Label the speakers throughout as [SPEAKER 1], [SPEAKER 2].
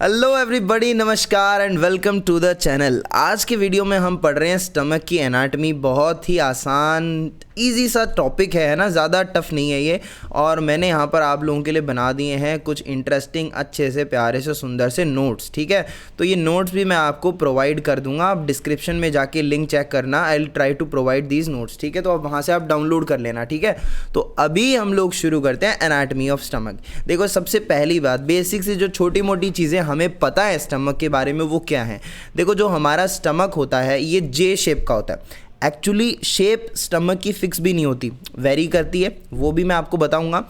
[SPEAKER 1] Hello everybody, नमस्कार and welcome to the channel. आज के वीडियो में हम पढ़ रहे हैं स्टमक की एनाटमी। बहुत ही आसान इजी सा टॉपिक है ना, ज़्यादा टफ नहीं है ये। और मैंने यहाँ पर आप लोगों के लिए बना दिए हैं कुछ इंटरेस्टिंग, अच्छे से, प्यारे से, सुंदर से नोट्स। ठीक है, तो ये नोट्स भी मैं आपको प्रोवाइड कर दूंगा। आप डिस्क्रिप्शन में जाके लिंक चेक करना। I will try to provide these notes. ठीक है, तो अब वहाँ से आप डाउनलोड कर लेना। ठीक है, तो अभी हम लोग शुरू करते हैं एनाटमी ऑफ स्टमक। देखो, सबसे पहली बात, बेसिक से जो छोटी मोटी चीज़ें हमें पता है स्टमक के बारे में वो क्या है। देखो, जो हमारा स्टमक होता है ये जे शेप का होता है। एक्चुअली शेप स्टमक की फिक्स भी नहीं होती, वेरी करती है, वो भी मैं आपको बताऊंगा।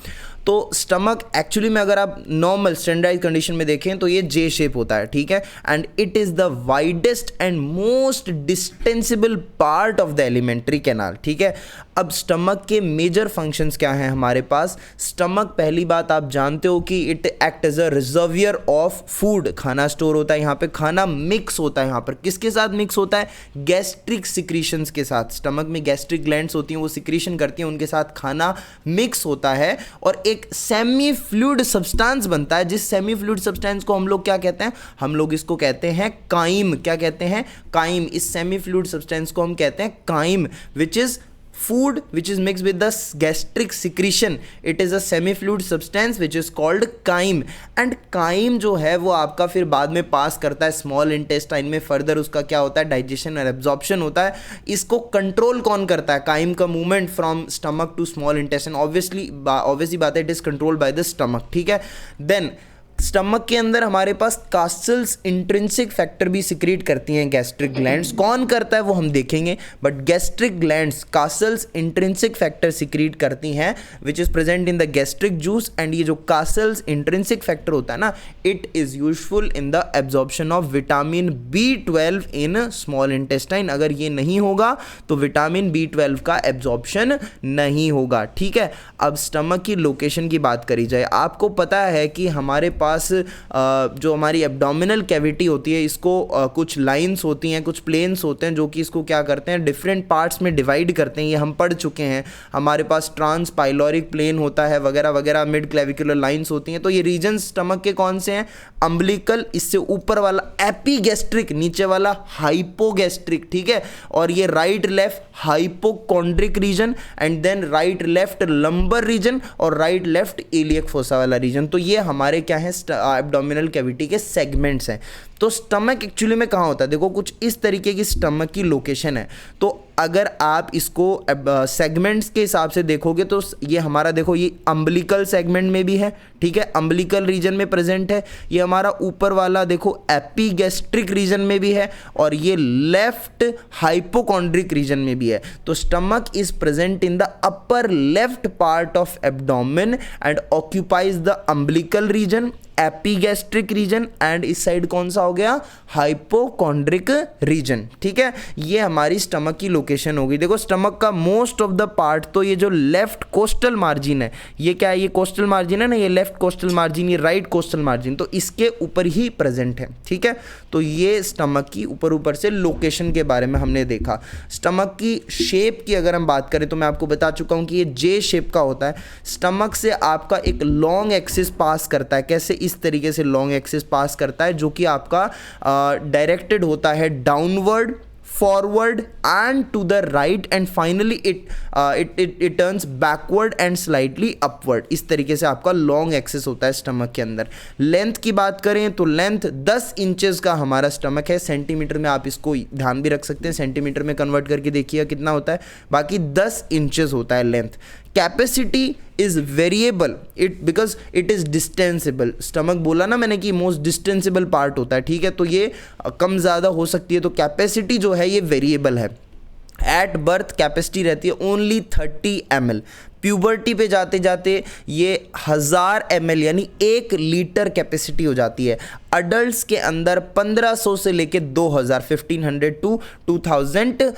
[SPEAKER 1] तो स्टमक एक्चुअली में अगर आप नॉर्मल स्टैंडर्डाइज कंडीशन में देखें तो ये जे शेप होता है। ठीक है, and it is the widest and most distensible part of the alimentary canal. ठीक है, अब स्टमक के मेजर फंक्शंस क्या हैं हमारे पास। स्टमक, पहली बात आप जानते हो कि it act as a reservoir of food. खाना स्टोर होता है यहाँ पे, खाना मिक्स होता है यहाँ पर। किसके साथ मिक्स होता है? गैस्ट्रिक सिक्रीशंस के साथ। स्टमक में गैस्ट्रिक ग्लैंड्स होती हैं, वो सिक्रीशन करती हैं, उनके साथ खाना मिक्स होता है और एक सेमी फ्लूइड सब्सटेंस बनता है। जिस सेमी फ्लूइड सब्सटेंस को हम लोग क्या कहते हैं? हम लोग इसको कहते हैं काइम। क्या कहते हैं? काइम। इस सेमी फ्लूइड सब्सटेंस को हम कहते हैं chyme, which is food which is mixed with the gastric secretion. It is a semi-fluid substance which is called chyme. And chyme जो है वो आपका फिर बाद में पास करता है स्मॉल इंटेस्टाइन में। फर्दर उसका क्या होता है? डाइजेशन और एब्जॉर्प्शन होता है। इसको कंट्रोल कौन करता है? काइम का movement from stomach to small intestine. Obviously बात है, it is controlled by the stomach. ठीक है, देन स्टमक के अंदर हमारे पास कास्टल्स इंट्रिंसिक फैक्टर भी सिक्रीट करती हैं गैस्ट्रिक ग्लैंड्स। कौन करता है वो हम देखेंगे, but gastric glands Castle's intrinsic factor secrete करती हैं which is present in the gastric juice. And ये जो कास्टल्स इंट्रिंसिक फैक्टर होता है ना, it is useful in the absorption of vitamin B12 in small intestine. अगर ये नहीं होगा तो विटामिन B12 का एब्जॉर्प्शन नहीं होगा। ठीक है, अब स्टमक की लोकेशन की बात करी जाए। आपको पता है कि हमारे पास जो हमारी एब्डोमिनल कैविटी होती है, इसको कुछ लाइंस होती हैं, कुछ प्लेन्स होते हैं जो कि इसको क्या करते हैं? डिफरेंट पार्ट्स में डिवाइड करते हैं। ये हम पढ़ चुके हैं। हमारे पास ट्रांस पाइलोरिक प्लेन होता है वगैरह वगैरह, मिड क्लेविकुलर लाइंस होती हैं। तो ये रीजन स्टमक के कौन से हैं? अम्बिलिकल, इससे ऊपर वाला एपीगैस्ट्रिक, नीचे वाला हाइपोगैस्ट्रिक। ठीक है, और ये right left hypochondriac region, and then right left lumbar region और राइट लेफ्ट इलियक फोसा वाला रीजन। तो ये हमारे क्या है? एब्डोमिनल कैविटी के सेगमेंट्स हैं। तो स्टमक एक्चुअली में कहाँ होता है? देखो, कुछ इस तरीके की स्टमक की लोकेशन है। तो अगर आप इसको सेगमेंट्स के हिसाब से देखोगे तो ये हमारा, देखो, ये अम्बिलिकल सेगमेंट में भी है। ठीक है, अम्बिलिकल रीजन में प्रेजेंट है। ये हमारा ऊपर वाला देखो एपीगैस्ट्रिक रीजन में भी है, और ये लेफ्ट हाइपोकॉन्ड्रिक रीजन में भी है। तो stomach is present in the upper left part of abdomen and occupies the umbilical region, epigastric region, and इस साइड कौन सा हो गया? Hypochondriac region. ठीक है, ये हमारी स्टमक की लोकेशन होगी। देखो, स्टमक का मोस्ट ऑफ द पार्ट, तो ये जो लेफ्ट कोस्टल मार्जिन है, ये क्या है? ये कोस्टल मार्जिन है ना, ये लेफ्ट कोस्टल मार्जिन, ये राइट कोस्टल मार्जिन, तो इसके ऊपर ही प्रेजेंट है। ठीक है, तो ये स्टमक की ऊपर से लोकेशन के बारे में हमने देखा। स्टमक की शेप की अगर हम बात करें तो मैं आपको बता चुका हूं कि ये जे शेप का होता है। स्टमक से आपका एक लॉन्ग एक्सिस पास करता है। कैसे? इस तरीके से लॉन्ग एक्सिस पास करता है, जो कि आपका डायरेक्टेड होता है downward, forward and to the right, and finally it turns backward and slightly upward. इस तरीके से आपका लॉन्ग एक्सिस होता है स्टमक के अंदर। लेंथ की बात करें तो लेंथ 10 इंचेस का हमारा स्टमक है। सेंटीमीटर में आप इसको ध्यान भी रख सकते हैं, सेंटीमीटर में कन्वर्ट करके देखिए कितना होता है। बाकी 10 इंचेस होता है length. Capacity is variable because it is distensible. Stomach बोला ना मैंने कि मोस्ट डिस्टेंसिबल पार्ट होता है। ठीक है, तो ये कम ज़्यादा हो सकती है। तो कैपेसिटी जो है ये वेरिएबल है। एट बर्थ कैपेसिटी रहती है ओनली 30 ml। प्यूबर्टी पे जाते जाते ये 1000 ml यानी 1 लीटर कैपेसिटी हो जाती है। अडल्ट्स के अंदर 1500 से लेके 2000 1500 to 2000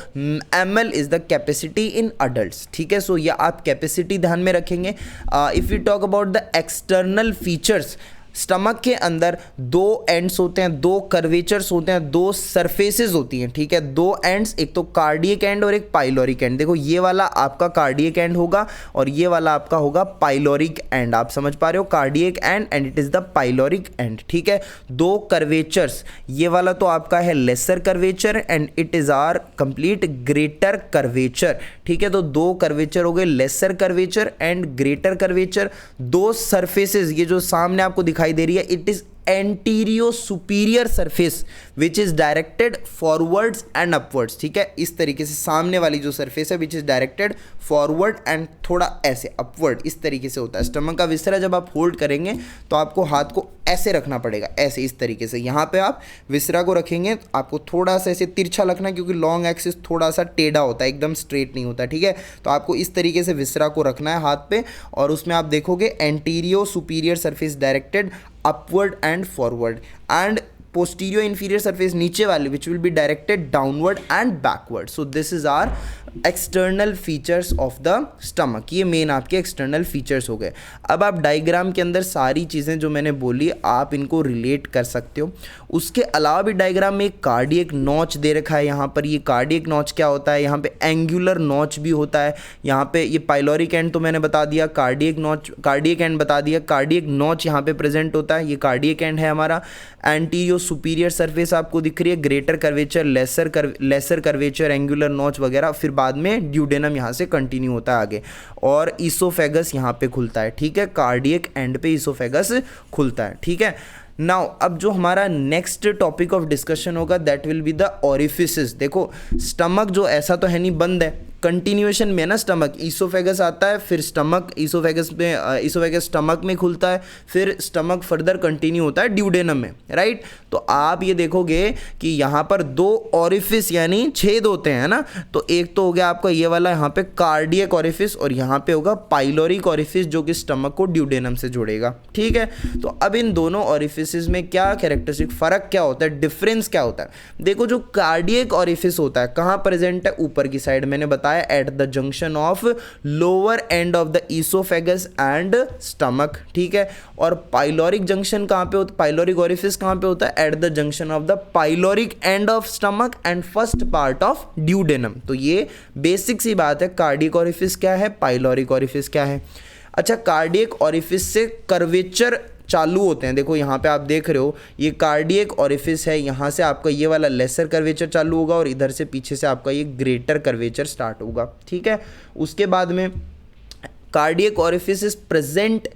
[SPEAKER 1] ml is the capacity in adults. ठीक है, सो ये आप कैपेसिटी ध्यान में रखेंगे। If you talk about the external features, stomach के अंदर दो एंड्स होते हैं, दो कर्वेचर्स होते हैं, दो सरफेसेस होती हैं, ठीक है, दो एंड्स, एक तो कार्डियक एंड और एक पाइलोरिक एंड। देखो ये वाला आपका कार्डियक एंड होगा और ये वाला आपका होगा पाइलोरिक एंड। आप समझ पा रहे हो, cardiac end it is the pyloric end, ठीक है। दो कर्वेचर्स, ये वाला तो आपका है lesser curvature and it is are complete greater curvature, ठीक है। तो दो कर्वेचर हो गए, lesser curvature and greater curvature. दो सरफेसेस, ये जो सामने आपको दिखाई दे रही है, it is anterior superior surface which is directed forwards and upwards, ठीक है। इस तरीके से सामने वाली जो सरफेस है which is directed forward and थोड़ा ऐसे अपवर्ड, इस तरीके से होता है। स्टमक का विसरा जब आप होल्ड करेंगे तो आपको हाथ को ऐसे रखना पड़ेगा, ऐसे इस तरीके से। यहाँ पे आप विसरा को रखेंगे, आपको थोड़ा सा ऐसे तिरछा रखना है क्योंकि लॉन्ग एक्सिस थोड़ा सा टेढ़ा होता है, एकदम स्ट्रेट नहीं होता, ठीक है। तो आपको इस तरीके से विसरा को रखना है हाथ पे और उसमें आप देखोगे anterior superior surface directed upward and forward and posterior inferior surface नीचे वाले which will be directed downward and backward. So this is our external features of the stomach. ये मेन आपके external features हो गए। अब आप डायग्राम के अंदर सारी चीज़ें जो मैंने बोली आप इनको रिलेट कर सकते हो। उसके अलावा भी डायग्राम में एक कार्डियक नॉच दे रखा है यहाँ पर। ये कार्डियक नॉच क्या होता है, यहाँ पे एंगुलर नॉच भी होता है। यहाँ पे ये पाइलोरिक एंड तो मैंने बता दिया, कार्डियक एंड बता दिया, कार्डियक नॉच यहाँ पे प्रेजेंट होता है। ये कार्डियक एंड है हमारा। एंटीरियो सुपीरियर सरफेस आपको दिख रही है, greater curvature, lesser curvature, angular notch वगैरह। फिर बाद में ड्यूडेनम यहाँ से कंटिन्यू होता है आगे और ईसोफेगस यहाँ पे खुलता है, ठीक है। कार्डियक एंड पे ईसोफेगस खुलता है, ठीक है। नाउ अब जो हमारा नेक्स्ट टॉपिक ऑफ डिस्कशन होगा that will be the orifices. देखो स्टमक जो ऐसा तो है नहीं, बंद है, कंटिन्यूएशन में ना स्टमक, ईसोफेगस आता है, फिर स्टमक, ईसोफेगस स्टमक में खुलता है, फिर स्टमक फर्दर कंटिन्यू होता है ड्यूडेनम में, राइट। तो आप ये देखोगे कि यहाँ पर दो ओरिफिस यानी छेद होते हैं ना। तो एक तो हो गया आपका ये वाला यहाँ पे कार्डियक ओरिफिस और यहाँ पे होगा पाइलोरिक ओरिफिस जो कि स्टमक को ड्यूडेनम से जोड़ेगा, ठीक है। तो अब इन दोनों ओरिफिस में क्या कैरेक्टरिस्टिक फर्क क्या होता है, डिफरेंस क्या होता है। देखो जो कार्डियक ओरिफिस होता है कहाँ प्रेजेंट है, ऊपर की साइड, मैंने बताया at the junction of lower end of the oesophagus and stomach, ठीक है। और पाइलोरिक जंक्शन कहां पे होता है, पाइलोरिक ओरिफिस कहां पे होता है, at the junction of the pyloric end of stomach and first part of duodenum. तो ये बेसिक सी बात है, कार्डियक ओरिफिस क्या है, पाइलोरिक ओरिफिस क्या है। अच्छा, कार्डियक ओरिफिस से कर्वेचर चालू होते हैं। देखो यहाँ पे आप देख रहे हो ये कार्डियक ओरिफिस है, यहाँ से आपका ये वाला लेसर कर्वेचर चालू होगा और इधर से पीछे से आपका ये ग्रेटर कर्वेचर स्टार्ट होगा, ठीक है। उसके बाद में cardiac orifice is present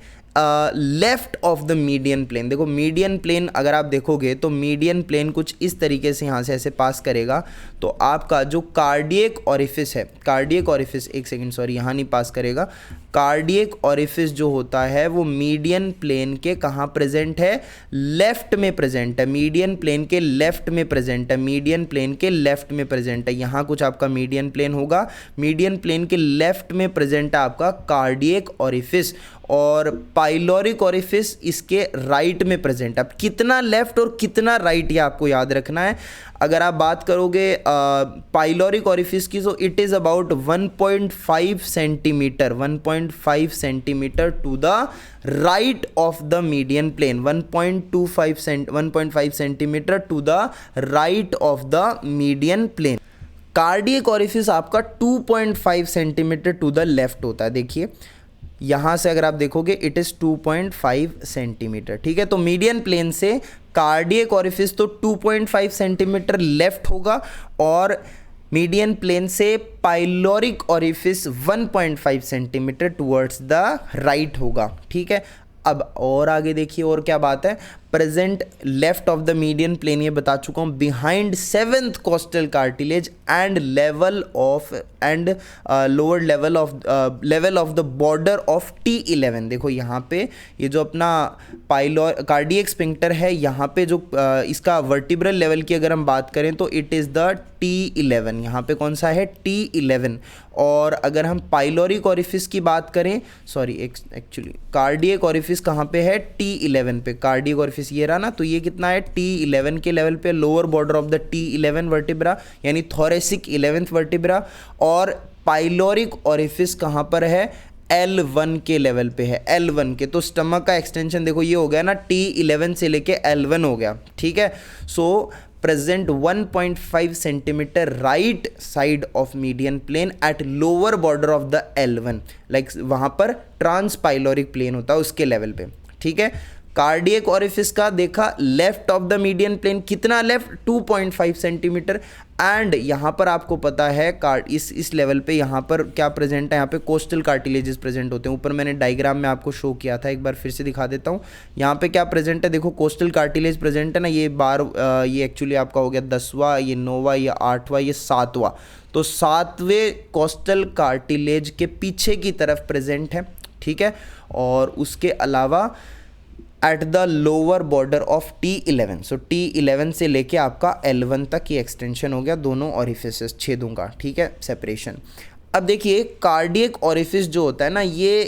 [SPEAKER 1] left of the median plane. देखो मीडियन प्लेन अगर आप देखोगे तो मीडियन प्लेन कुछ इस तरीके से यहाँ से ऐसे पास करेगा। तो आपका जो कार्डियक ओरिफिस है, कार्डियक ओरिफिस, एक सेकंड सॉरी, यहाँ नहीं पास करेगा। कार्डियक ओरिफिस जो होता है वो मीडियन प्लेन के कहाँ प्रेजेंट है, लेफ्ट में प्रेजेंट है, मीडियन प्लेन के लेफ्ट में प्रेजेंट है, मीडियन प्लेन के लेफ्ट में प्रेजेंट है। यहाँ कुछ आपका मीडियन प्लेन होगा, मीडियन प्लेन के लेफ्ट में प्रेजेंट है आपका कार्डियक ओरिफिस और पाइलोरिक ओरिफिस इसके राइट में प्रेजेंट है। अब कितना लेफ्ट और कितना राइट ये आपको याद रखना है। अगर आप बात करोगे पाइलोरिक ओरिफिस की तो it is about 1.5 centimetre, 1.5 centimetre to the right of the median plane, 1.5 centimetre to the right of the median plane. Cardiac orifice आपका 2.5 सेंटीमीटर टू द लेफ्ट होता है। देखिए यहाँ से अगर आप देखोगे इट इज़ 2.5 सेंटीमीटर, ठीक है। तो मीडियन प्लेन से कार्डियक ओरिफिस तो 2.5 सेंटीमीटर लेफ्ट होगा और मीडियन प्लेन से pyloric orifice 1.5 centimetre towards the right होगा, ठीक है। अब और आगे देखिए और क्या बात है, present left of the median plane ये बता चुका हूँ, behind 7th costal cartilage and level of and lower level of the border of T11। देखो यहाँ पे ये जो अपना कार्डियक स्फिंक्टर है, यहाँ पे जो इसका वर्टिब्रल लेवल की अगर हम बात करें तो इट इज़ द T11, यहाँ पे कौन सा है, T11। और अगर हम पाइलोरिक ओरिफिस की बात करें, सॉरी एक्चुअली कार्डियक ओरिफिस कहाँ पे है, T11 पे, कार्डियक ओरिफिस ये रहा ना, तो ये कितना है, T11 के लेवल पे, lower border of the T11 vertebra यानी थोरेसिक 11th वर्टिब्रा। और पाइलोरिक ओरिफिस कहाँ पर है, L1 के लेवल पे है, L1 के। तो स्टमक का एक्सटेंशन देखो ये हो गया ना, T11 से लेके L1 हो गया, ठीक है। So present 1.5 centimetre right side of median plane at lower border of the L1, like वहाँ पर ट्रांसपाइलोरिक प्लेन होता है उसके लेवल पे, ठीक है। कार्डियक ओरिफिस का देखा left of the median plane, कितना लेफ्ट, 2.5 सेंटीमीटर। एंड यहाँ पर आपको पता है इस लेवल पे यहाँ पर क्या प्रेजेंट है, यहाँ पे कोस्टल कार्टिलेजेस प्रेजेंट होते हैं। ऊपर मैंने डायग्राम में आपको शो किया था, एक बार फिर से दिखा देता हूँ। यहाँ पे क्या प्रेजेंट है, देखो कोस्टल कार्टिलेज प्रेजेंट है ना, ये एक्चुअली आपका हो गया 10वां, ये 9वां, ये 8वां, ये 7वां। तो 7वें कोस्टल कार्टिलेज के पीछे की तरफ प्रेजेंट है, ठीक है। और उसके अलावा at the lower border of T11, so T11 से लेके आपका L1 तक ये एक्सटेंशन हो गया, दोनों ऑरिफिसेस छेदों का, ठीक है, सेपरेशन। अब देखिए कार्डियक ओरिफिस जो होता है ना, ये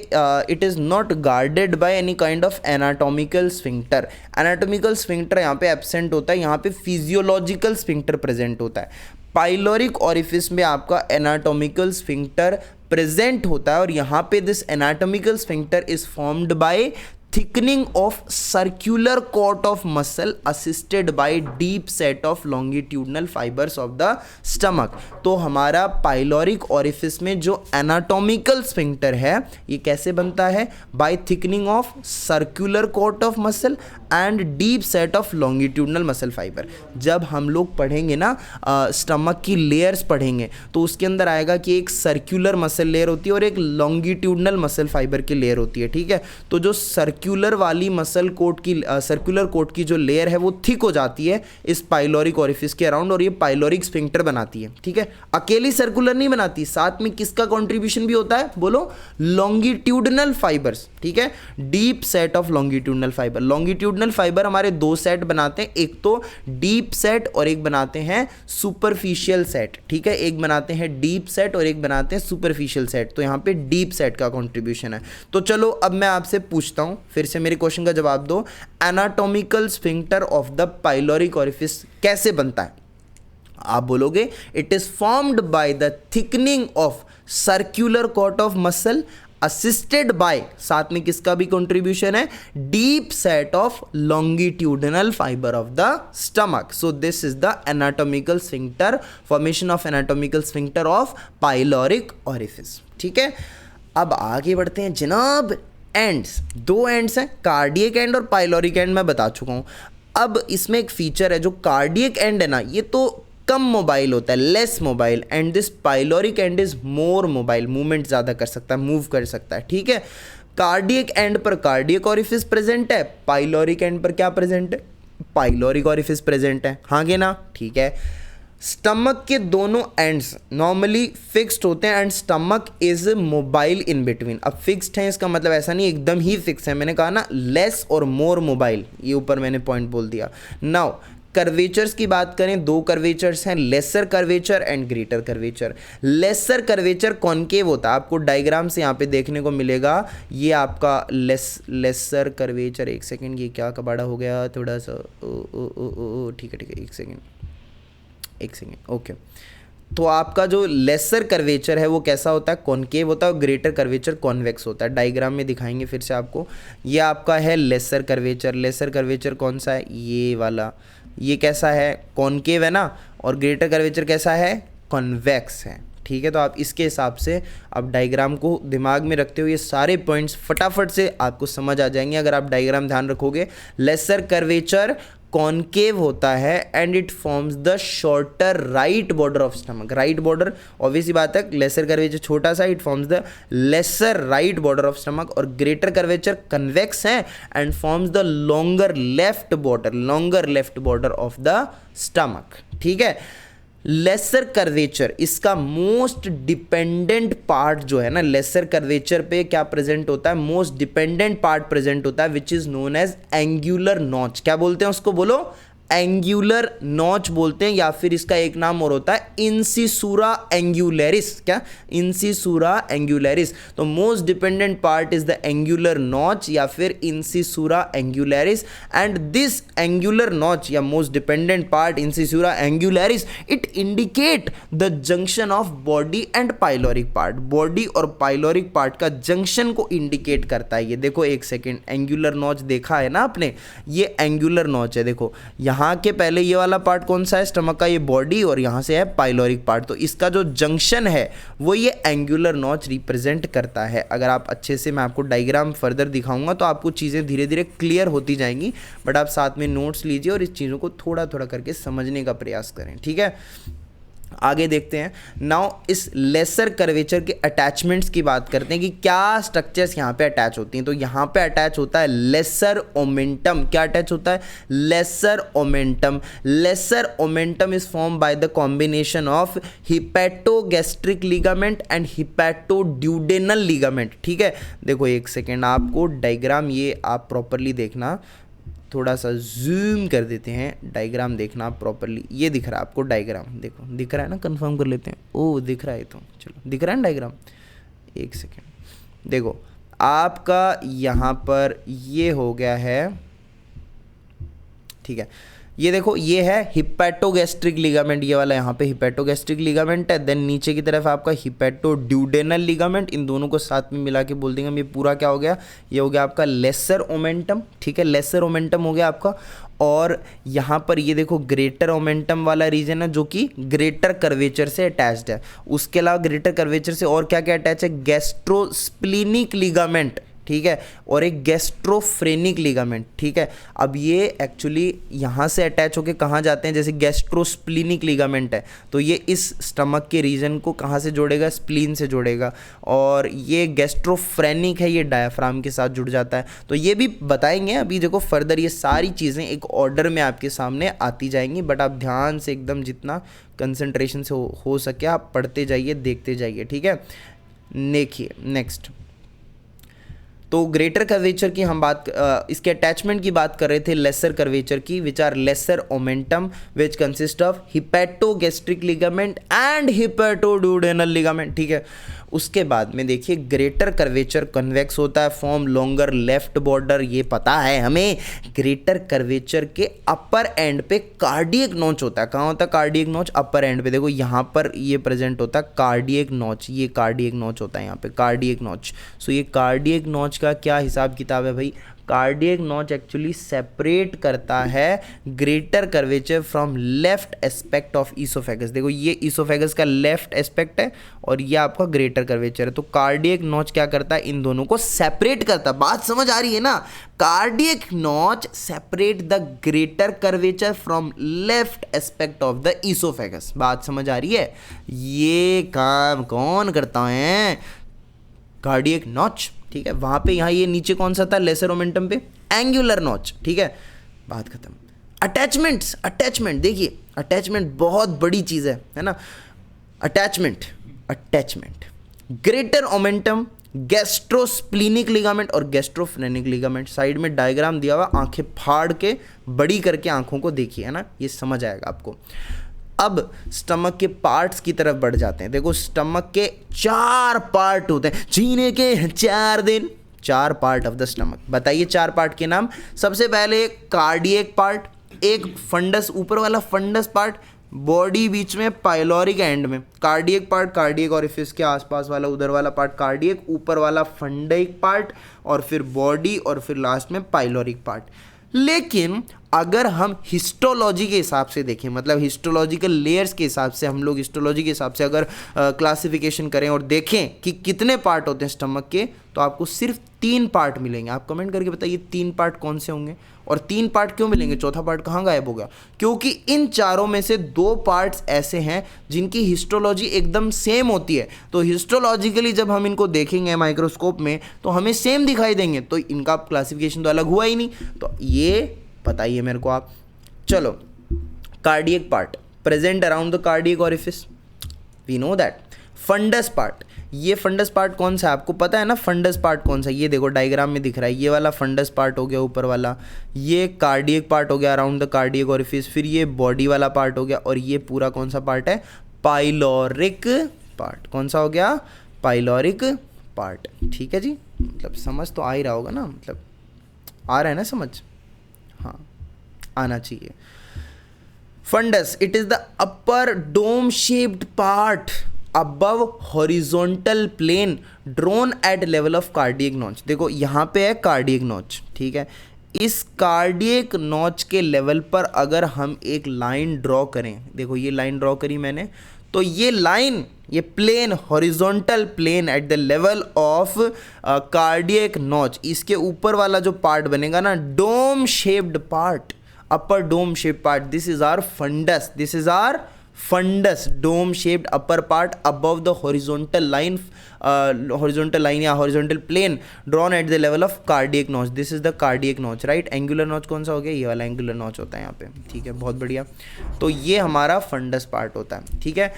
[SPEAKER 1] it is not guarded by any kind of anatomical sphincter. Anatomical sphincter यहाँ पे एब्सेंट होता है, यहाँ पे फिजियोलॉजिकल स्फिंक्टर प्रेजेंट होता है। पाइलोरिक ओरिफिस में आपका एनाटॉमिकल स्फिंक्टर प्रेजेंट होता है, और यहाँ पे this anatomical sphincter is formed by thickening of circular cord of muscle assisted by deep set of longitudinal fibres of the stomach. तो हमारा पाइलोरिक ओरिफिस में जो एनाटॉमिकल स्फिंक्टर है ये कैसे बनता है, by thickening of circular cord of muscle and deep set of longitudinal muscle fibre. जब हम लोग पढ़ेंगे ना स्टमक की लेयर्स पढ़ेंगे, तो उसके अंदर आएगा कि एक सर्क्यूलर मसल लेयर होती है और एक लॉन्गिट्यूडनल मसल फाइबर की लेयर होती है, ठीक है। तो जो सर्कुलर वाली मसल कोट की सर्कुलर कोट की जो लेयर है वो थिक हो जाती है इस पाइलोरिक ओरिफिस के अराउंड, और ये पाइलोरिक स्फिंक्टर बनाती है, ठीक है। अकेली सर्कुलर नहीं बनाती, साथ में किसका कंट्रीब्यूशन भी होता है, बोलो, लॉन्गिट्यूडनल फाइबर्स, ठीक है, deep set of longitudinal fibre. Longitudinal fibre हमारे दो सेट बनाते हैं, एक तो डीप सेट और एक बनाते हैं सुपरफिशियल सेट, ठीक है। एक बनाते हैं डीप सेट और एक बनाते हैं सुपरफिशियल सेट। तो यहाँ पे डीप सेट का कंट्रीब्यूशन है। तो चलो अब मैं आपसे पूछता हूँ, फिर से मेरे क्वेश्चन का जवाब दो। Anatomical sphincter of the pyloric orifice कैसे बनता है? आप बोलोगे it is formed by the thickening of circular cord of muscle assisted by, साथ में किसका भी कंट्रीब्यूशन है, deep set of longitudinal fibre of the stomach. So this is the anatomical sphincter, formation of anatomical sphincter of pyloric orifice, ठीक है। अब आगे बढ़ते हैं जनाब। एंड्स, दो एंड्स हैं, कार्डियक एंड और पाइलोरिक एंड, मैं बता चुका हूं। अब इसमें एक फीचर है, जो कार्डियक एंड है ना, ये तो कम मोबाइल होता है, less mobile, and this pyloric and is more mobile, movement ज़्यादा कर सकता है, मूव कर सकता है, ठीक है। कार्डियक एंड पर कार्डियक ओरिफिस प्रेजेंट है, पाइलोरिक एंड पर क्या प्रेजेंट है, पाइलोरिक ओरिफिस प्रेजेंट है, हाँ कि ना, ठीक है। स्टमक के दोनों एंड्स नॉर्मली फिक्स्ड होते हैं and stomach is mobile in between. अब फिक्स्ड है इसका मतलब ऐसा नहीं एकदम ही फिक्स है, मैंने कहा ना लेस और मोर मोबाइल, ये ऊपर मैंने पॉइंट बोल दिया। नाउ कर्वेचर्स की बात करें, दो कर्वेचर्स हैं, laser curvature and greater curvature. Lesser curvature concave होता है, आपको डायग्राम से यहाँ पे देखने को मिलेगा, ये आपका लेसर कर्वेचर, एक सेकेंड, ये क्या कबाड़ा हो गया थोड़ा सा, ठीक है, एक सेकेंड, ओके। तो आपका जो लेसर कर्वेचर है वो कैसा होता है, कॉनकेव होता है, और ग्रेटर कर्वेचर कॉन्वेक्स होता है। डायग्राम में दिखाएंगे फिर से आपको। ये आपका है लेसर कर्वेचर। लेसर कर्वेचर कौन सा है, ये वाला, ये कैसा है, कॉनकेव है ना, और ग्रेटर कर्वेचर कैसा है, कॉन्वेक्स है, ठीक है। तो आप इसके हिसाब से आप डायग्राम को दिमाग में रखते हुए ये सारे पॉइंट्स फटाफट से आपको समझ आ जाएंगे अगर आप डायग्राम ध्यान रखोगे। लेसर कर्वेचर कॉनकेव होता है and it forms the shorter right border of stomach. Right border, obviously बात है, लेसर कर्वेचर छोटा सा, it forms the lesser right border of stomach, और ग्रेटर कर्वेचर कन्वेक्स है and forms the longer left border of the stomach, ठीक है। Lesser curvature, इसका most dependent part जो है ना, लेसर कर्वेचर पे क्या प्रेजेंट होता है, मोस्ट डिपेंडेंट पार्ट प्रेजेंट होता है, which is known as angular notch. क्या बोलते हैं उसको, बोलो, एंगुलर नॉच बोलते हैं, या फिर इसका एक नाम और होता है इंसिसूरा एंगुलरिस। क्या? Incisura angularis. तो most dependent part is the angular notch या फिर incisura angularis, and this angular notch या most dependent part incisura angularis, it indicate the junction of body and pyloric part. Body और पाइलोरिक पार्ट का जंक्शन को indicate करता है। ये देखो एक सेकेंड, एंगुलर नॉच देखा है ना आपने, ये एंगुलर नॉच है। देखो यहाँ के पहले ये वाला पार्ट कौन सा है स्टमक का, ये बॉडी, और यहाँ से है पाइलोरिक पार्ट। तो इसका जो जंक्शन है वो ये एंगुलर नॉच रिप्रेजेंट करता है। अगर आप अच्छे से, मैं आपको डायग्राम फर्दर दिखाऊंगा तो आपको चीज़ें धीरे धीरे क्लियर होती जाएंगी, बट आप साथ में नोट्स लीजिए और इस चीज़ों को थोड़ा थोड़ा करके समझने का प्रयास करें, ठीक है। आगे देखते हैं। नाउ इस लेसर कर्वेचर के अटैचमेंट्स की बात करते हैं कि क्या स्ट्रक्चर्स यहाँ पे अटैच होती हैं। तो यहाँ पे अटैच होता है लेसर ओमेंटम। क्या अटैच होता है? Lesser omentum. Lesser omentum is form by the combination of hepatogastric ligament and hepatoduodenal ligament, ठीक है। देखो एक सेकेंड, आपको डायग्राम ये आप प्रॉपरली देखना, थोड़ा सा जूम कर देते हैं, डायग्राम देखना आप प्रॉपरली। ये दिख रहा है आपको डायग्राम, देखो दिख रहा है ना, कंफर्म कर लेते हैं। ओ दिख रहा है, तो चलो दिख रहा है ना डायग्राम। एक सेकेंड, देखो आपका यहाँ पर ये हो गया है, ठीक है। ये देखो ये है हिपैटोगैस्ट्रिक लिगामेंट, ये वाला यहाँ पे हिपैटोगैस्ट्रिक लिगामेंट है। देन नीचे की तरफ आपका हिपैटोड्यूडेनल लिगामेंट। इन दोनों को साथ में मिला के बोल देंगे हम, ये पूरा क्या हो गया? ये हो गया आपका लेसर ओमेंटम, ठीक है। लेसर ओमेंटम हो गया आपका। और यहाँ पर ये देखो ग्रेटर ओमेंटम वाला रीजन है जो कि ग्रेटर कर्वेचर से अटैच्ड है। उसके अलावा ग्रेटर कर्वेचर से और क्या क्या अटैच है? गैस्ट्रोस्प्लीनिक लिगामेंट, ठीक है, और एक गैस्ट्रोफ्रेनिक लिगामेंट, ठीक है। अब ये एक्चुअली यहाँ से अटैच होके कहाँ जाते हैं? जैसे गैस्ट्रोस्प्लीनिक लिगामेंट है तो ये इस स्टमक के रीजन को कहाँ से जोड़ेगा? स्प्लीन से जोड़ेगा। और ये गैस्ट्रोफ्रेनिक है, ये डायाफ्राम के साथ जुड़ जाता है। तो ये भी बताएंगे अभी, देखो फर्दर ये सारी चीज़ें एक ऑर्डर में आपके सामने आती जाएंगी, बट आप ध्यान से एकदम जितना कंसंट्रेशन से हो सके आप पढ़ते जाइए, देखते जाइए, ठीक है। देखिए नेक्स्ट, तो ग्रेटर कर्वेचर की हम बात, इसके अटैचमेंट की बात कर रहे थे लेसर कर्वेचर की, which are lesser omentum which consist of hepatogastric ligament and hepatoduodenal ligament, ठीक है। उसके बाद में देखिए ग्रेटर कर्वेचर कन्वेक्स होता है, फॉर्म लॉन्गर लेफ्ट बॉर्डर, ये पता है हमें। ग्रेटर कर्वेचर के अपर एंड पे कार्डियक नॉच होता है। कहाँ होता है कार्डियक नॉच? अपर एंड पे। देखो यहाँ पर ये प्रेजेंट होता है कार्डियक नॉच, ये कार्डियक नॉच होता है यहाँ पे, कार्डियक नॉच। सो ये कार्डियक नॉच का क्या हिसाब किताब है भाई? कार्डियक नॉच एक्चुअली सेपरेट करता है greater curvature from left aspect of oesophagus. देखो ये ईसोफेगस का लेफ्ट एस्पेक्ट है और ये आपका ग्रेटर कर्वेचर है। तो कार्डियक नॉच क्या करता है? इन दोनों को सेपरेट करता है। बात समझ आ रही है ना? Cardiac notch separate the greater curvature from left aspect of the oesophagus. बात समझ आ रही है? ये काम कौन करता है? कार्डियक नॉच, ठीक है। वहां पे यहाँ ये नीचे कौन सा था? लेसर ओमेंटम पे एंगुलर नॉच, ठीक है। बात खत्म। अटैचमेंट्स, अटैचमेंट देखिए, अटैचमेंट बहुत बड़ी चीज है ना। Attachment, attachment greater omentum, gastrosplenic ligament और गैस्ट्रोफ्रेनिक लिगामेंट। साइड में डायग्राम दिया हुआ, आंखें फाड़ के बड़ी करके आंखों को देखिए, है ना, ये समझ आएगा आपको। अब स्टमक के पार्ट्स की तरफ बढ़ जाते हैं। देखो स्टमक के 4 पार्ट होते हैं, जीने के 4 दिन, 4 पार्ट ऑफ द स्टमक। बताइए 4 पार्ट के नाम। सबसे पहले कार्डियक पार्ट, एक फंडस, ऊपर वाला फंडस पार्ट, बॉडी बीच में, पाइलोरिक एंड में। कार्डियक पार्ट कार्डियक ओरिफिस के आसपास वाला उधर वाला पार्ट कार्डियक, ऊपर वाला फंडिक पार्ट, और फिर बॉडी, और फिर लास्ट में पाइलोरिक पार्ट। लेकिन अगर हम हिस्टोलॉजी के हिसाब से देखें, मतलब हिस्टोलॉजिकल लेयर्स के हिसाब से, हम लोग हिस्टोलॉजी के हिसाब से अगर क्लासिफिकेशन करें और देखें कि कितने पार्ट होते हैं स्टमक के, तो आपको सिर्फ 3 पार्ट मिलेंगे। आप कमेंट करके बताइए 3 पार्ट कौन से होंगे, और 3 पार्ट क्यों मिलेंगे? चौथा पार्ट कहाँ गायब हो गया? क्योंकि इन चारों में से 2 पार्ट्स ऐसे हैं जिनकी हिस्टोलॉजी एकदम सेम होती है। तो हिस्टोलॉजिकली जब हम इनको देखेंगे माइक्रोस्कोप में तो हमें सेम दिखाई देंगे, तो इनका क्लासिफिकेशन तो अलग हुआ ही नहीं। तो ये बताइए मेरे को आप। चलो, cardiac part present around the cardiac orifice, we know that. Fundus part, ये फंडस पार्ट कौन सा है आपको पता है ना? फंडस पार्ट कौन सा है? ये देखो डायग्राम में दिख रहा है, ये वाला फंडस पार्ट हो गया ऊपर वाला, ये कार्डियक पार्ट हो गया अराउंड द कार्डियक ओरिफिस, फिर ये बॉडी वाला पार्ट हो गया, और ये पूरा कौन सा पार्ट है? Pyloric part. कौन सा हो गया? Pyloric part. ठीक है जी, मतलब समझ तो आ ही रहा होगा ना, मतलब आ रहा है ना समझ? हाँ, आना चाहिए। Fundus, it is the upper dome shaped part above horizontal plane drawn at level of cardiac notch. देखो यहाँ पे है कार्डियक नॉच, ठीक है, इस कार्डियक नॉच के लेवल पर अगर हम एक लाइन ड्रॉ करें, देखो ये लाइन ड्रॉ करी मैंने, तो ये लाइन, ये plane, horizontal plane at the level of cardiac notch, इसके ऊपर वाला जो पार्ट बनेगा ना, dome shaped part, upper dome shaped part, this is our fundus, this is our fundus, dome shaped upper part above the horizontal line, horizontal line या horizontal plane drawn at the level of cardiac notch, this is the cardiac notch, right. Angular notch कौन सा हो गया? ये वाला angular notch होता है यहाँ पे, ठीक है, बहुत बढ़िया। तो ये हमारा फंडस पार्ट होता है, ठीक है।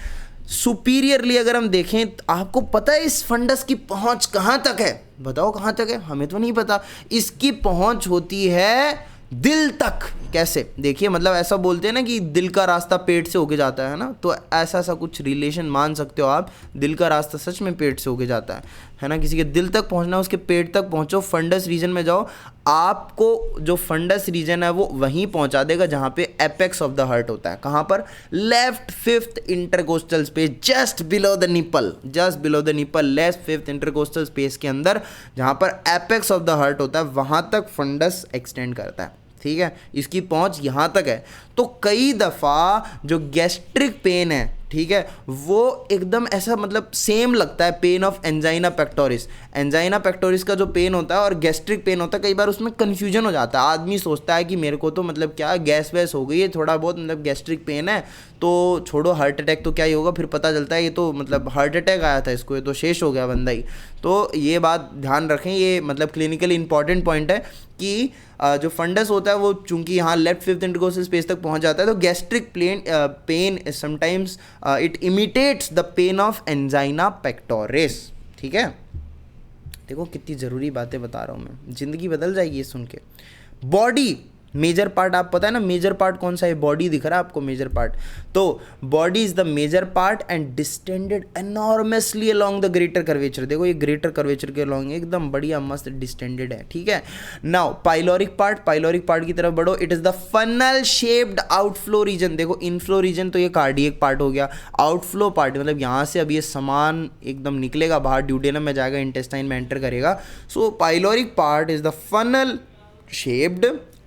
[SPEAKER 1] सुपीरियरली अगर हम देखें, आपको पता है इस फंडस की पहुंच कहाँ तक है? बताओ कहाँ तक है? हमें तो नहीं पता। इसकी पहुंच होती है दिल तक। कैसे? देखिए, मतलब ऐसा बोलते हैं ना कि दिल का रास्ता पेट से होके जाता है ना, तो ऐसा सा कुछ रिलेशन मान सकते हो आप। दिल का रास्ता सच में पेट से होके जाता है ना। किसी के दिल तक पहुंचना, उसके पेट तक पहुंचो, फंडस रीजन में जाओ, आपको जो फंडस रीजन है वो वहीं पहुंचा देगा जहां पे एपेक्स ऑफ द हार्ट होता है। कहां पर? Left fifth intercostal space, just below the nipple, just below the nipple, left fifth intercostal space के अंदर जहां पर एपेक्स ऑफ द हार्ट होता है, वहां तक फंडस एक्सटेंड करता है, ठीक है। इसकी पहुंच यहां तक है। तो कई दफ़ा जो गैस्ट्रिक पेन है, ठीक है, वो एकदम ऐसा मतलब सेम लगता है pen of angina pectoris. Angina pectoris का जो पेन होता है और गैस्ट्रिक पेन होता है, कई बार उसमें कन्फ्यूजन हो जाता है। आदमी सोचता है कि मेरे को तो मतलब क्या गैस वैस हो गई है, थोड़ा बहुत मतलब गैस्ट्रिक पेन है, तो छोड़ो हार्ट अटैक तो क्या ही होगा। फिर पता चलता है ये तो मतलब हार्ट अटैक आया था इसको, ये तो शेष हो गया बंदा ही। तो ये बात ध्यान रखें, ये मतलब क्लिनिकली इंपॉर्टेंट पॉइंट है कि जो फंडस होता है वो चूंकि यहाँ लेफ्ट फिफ्थ इंटरकोस्टल स्पेस तक पहुँच जाता है, तो gastric pain sometimes it imitates the pain of angina pectoris, ठीक है। देखो कितनी ज़रूरी बातें बता रहा हूँ मैं, ज़िंदगी बदल जाएगी ये सुन के। बॉडी मेजर पार्ट, आप पता है ना मेजर पार्ट कौन सा है? बॉडी दिख रहा है आपको मेजर पार्ट? तो body is the major part and distended enormously along the greater curvature. देखो ये ग्रेटर कर्वेचर के अलोंग एकदम बढ़िया मस्त डिस्टेंडेड है, ठीक है। Now pyloric part, pyloric part की तरफ बढ़ो। It is the funnel shaped outflow region. देखो इनफ्लो रीजन तो ये कार्डियक पार्ट हो गया, आउटफ्लो पार्ट मतलब यहाँ से अब ये सामान एकदम निकलेगा बाहर, ड्यूडेनम में जाएगा, इंटेस्टाइन में एंटर करेगा। So pyloric part is the funnel shaped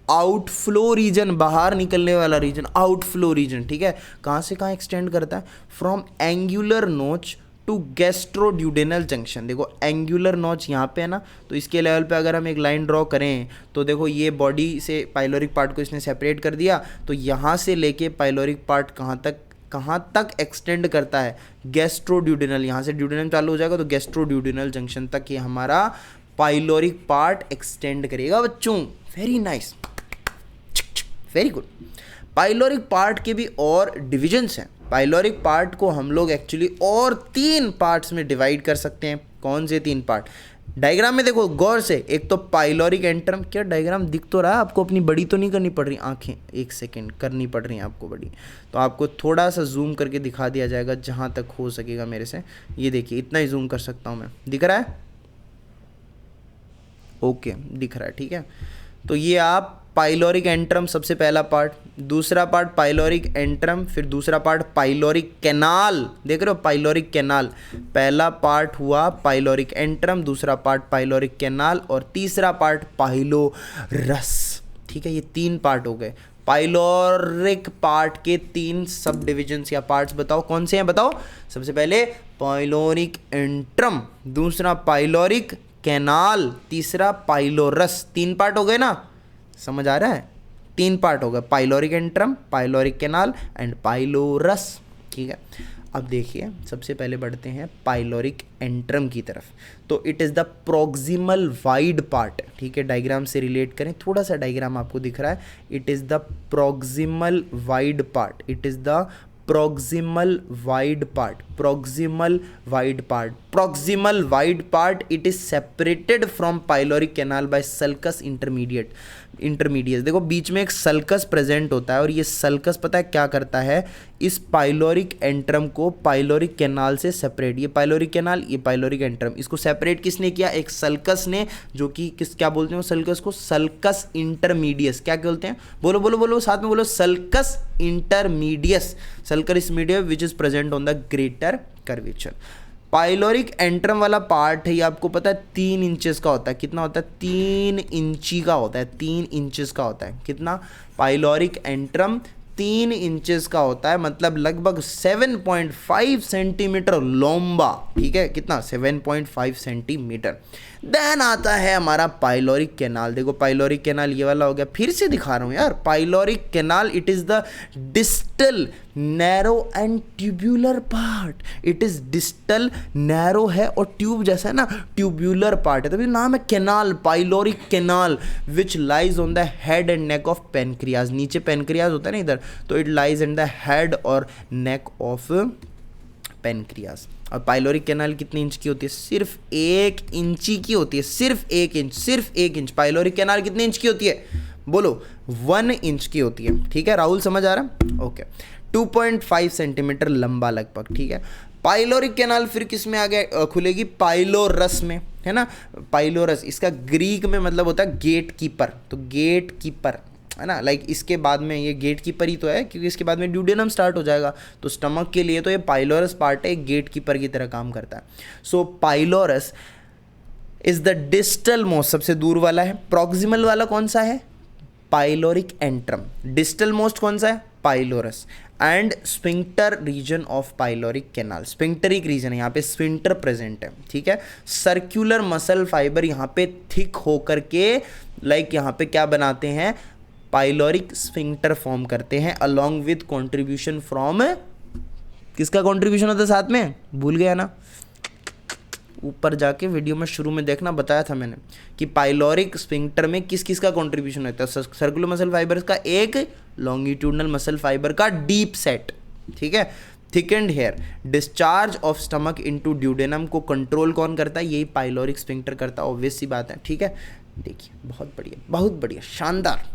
[SPEAKER 1] outflow region, बाहर निकलने वाला रीजन, आउटफ्लो रीजन, ठीक है। कहाँ से कहाँ एक्सटेंड करता है? फ्रॉम एंगुलर नोच टू गैस्ट्रोड्यूडेनल जंक्शन। देखो एंगुलर नोच यहाँ पे है ना, तो इसके लेवल पे अगर हम एक लाइन ड्रॉ करें तो देखो ये बॉडी से पाइलोरिक पार्ट को इसने सेपरेट कर दिया, तो यहाँ से लेके पाइलोरिक पार्ट कहाँ तक एक्सटेंड करता है? गैस्ट्रोड्यूडेनल। यहाँ से ड्यूडेनम चालू हो जाएगा तो गैस्ट्रोड्यूडेनल जंक्शन तक ये हमारा पाइलोरिक पार्ट एक्सटेंड करेगा बच्चों। Very nice, very good. Pyloric part के भी और डिविजन्स हैं। पाइलोरिक पार्ट को हम लोग एक्चुअली और 3 पार्ट्स में डिवाइड कर सकते हैं। कौन से 3 पार्ट? डायग्राम में देखो गौर से। एक तो पाइलोरिक एंट्रम, क्या डायग्राम दिख तो रहा है आपको? अपनी बड़ी तो नहीं करनी पड़ रही आंखें, एक सेकेंड करनी पड़ रही हैं आपको बड़ी, तो आपको थोड़ा सा जूम करके दिखा दिया जाएगा जहाँ तक हो सकेगा मेरे से। ये देखिए इतना ही जूम कर सकता हूँ मैं, दिख रहा है? ओके दिख रहा है, ठीक है। तो ये आप पाइलोरिक एंट्रम सबसे पहला पार्ट, दूसरा पार्ट पाइलोरिक एंट्रम, फिर दूसरा पार्ट पाइलोरिक कैनाल। देख रहे हो पाइलोरिक कैनाल, पहला पार्ट हुआ पाइलोरिक एंट्रम, दूसरा पार्ट पाइलोरिक कैनाल और तीसरा पार्ट पाइलोरस, ठीक है। ये 3 पार्ट हो गए। पाइलोरिक पार्ट के 3 सब डिविजन्स या पार्ट्स बताओ कौन से हैं? बताओ। सबसे पहले पाइलोरिक एंट्रम, दूसरा पाइलोरिक कैनाल, तीसरा पाइलोरस। 3 पार्ट हो गए ना, समझ आ रहा है? 3 पार्ट हो गए, pyloric antrum, pyloric canal and pylorus, ठीक है। अब देखिए सबसे पहले बढ़ते हैं पाइलोरिक एंट्रम की तरफ। तो it is the proximal wide part, ठीक है। डायग्राम से रिलेट करें, थोड़ा सा डायग्राम आपको दिख रहा है। It is the proximal wide part, it is the proximal wide part, proximal wide part, proximal wide part, it is separated from pyloric canal by sulcus intermediate। देखो बीच में एक सल्कस प्रेजेंट होता है और ये सल्कस पता है क्या करता है, इस पाइलोरिक एंट्रम को पाइलोरिक कैनाल से सेपरेट, ये पाइलोरिक कैनाल, ये पाइलोरिक एंट्रम, इसको सेपरेट किसने किया, एक सल्कस ने, जो कि क्या बोलते हैं सल्कस को, सल्कस इंटरमीडियस, क्या बोलते हैं, बोलो बोलो बोलो साथ में बोलो, sulcus intermedius, sulcus intermedius which is present on the greater curvature. Pyloric antrum वाला पार्ट है ये आपको पता है 3 इंचेस का होता है, कितना होता है, 3 इंची का होता है, 3 इंचेस का होता है, कितना, पाइलोरिक एंट्रम 3 इंचेस का होता है, मतलब लगभग 7.5 सेंटीमीटर लंबा, ठीक है, कितना, 7.5 सेंटीमीटर। देन आता है हमारा पाइलोरिक कैनाल। देखो पाइलोरिक कैनाल ये वाला हो गया, फिर से दिखा रहा हूँ यार, pyloric canal it is the distal narrow and tubular part, it is distal narrow है और ट्यूब जैसा है ना, ट्यूब्यूलर पार्ट है, तभी नाम है canal, pyloric canal, which lies on the head and neck of pancreas, नीचे पेनक्रियाज होता है ना इधर, तो it lies in the head और नेक ऑफ पेनक्रियाज। और पाइलोरिक कैनाल कितनी इंच की होती है, सिर्फ 1 इंची की होती है, सिर्फ 1 इंच, सिर्फ 1 इंच। पाइलोरिक कैनाल कितनी इंच की होती है, बोलो 1 इंच की होती है, ठीक है राहुल, समझ आ रहा, ओके। 2.5 सेंटीमीटर लंबा लगभग, ठीक है। पाइलोरिक कैनाल फिर किस में आ गया, खुलेगी पाइलोरस में, है ना, पाइलोरस, इसका ग्रीक में मतलब होता है गेट कीपर, तो गेट कीपर है ना, लाइक इसके बाद में ये गेट कीपर ही तो है, क्योंकि इसके बाद में ड्यूडेनम स्टार्ट हो जाएगा, तो स्टमक के लिए तो ये पाइलोरस पार्ट है, गेट कीपर की तरह काम करता है। So pylorus is the distal most, सबसे दूर वाला है। प्रॉक्सिमल वाला कौन सा है, पाइलोरिक एंट्रम। डिस्टल मोस्ट कौन सा है, pylorus. And sphincter region of pyloric canal, sphincteric region है, यहाँ पे स्फिंक्टर प्रेजेंट है, ठीक है। सर्कुलर मसल फाइबर यहाँ पे थिक होकर के लाइक यहाँ पे क्या बनाते हैं, पाइलोरिक स्फिंक्टर फॉर्म करते हैं, अलोंग विद कंट्रीब्यूशन फ्रॉम, किसका कंट्रीब्यूशन होता है साथ में, भूल गया ना, ऊपर जाके वीडियो में शुरू में देखना, बताया था मैंने कि पाइलोरिक स्फिंक्टर में किस किस का कंट्रीब्यूशन होता है, सर्कुलर मसल फाइबर्स का एक, लॉन्गिट्यूडनल मसल फाइबर का डीप सेट, ठीक है। Thickened here, discharge of stomach into duodenum को कंट्रोल कौन करता है, यही पाइलोरिक स्फिंक्टर करता है, ऑब्वियस सी बात है, ठीक है। देखिए बहुत बढ़िया, बहुत बढ़िया, शानदार।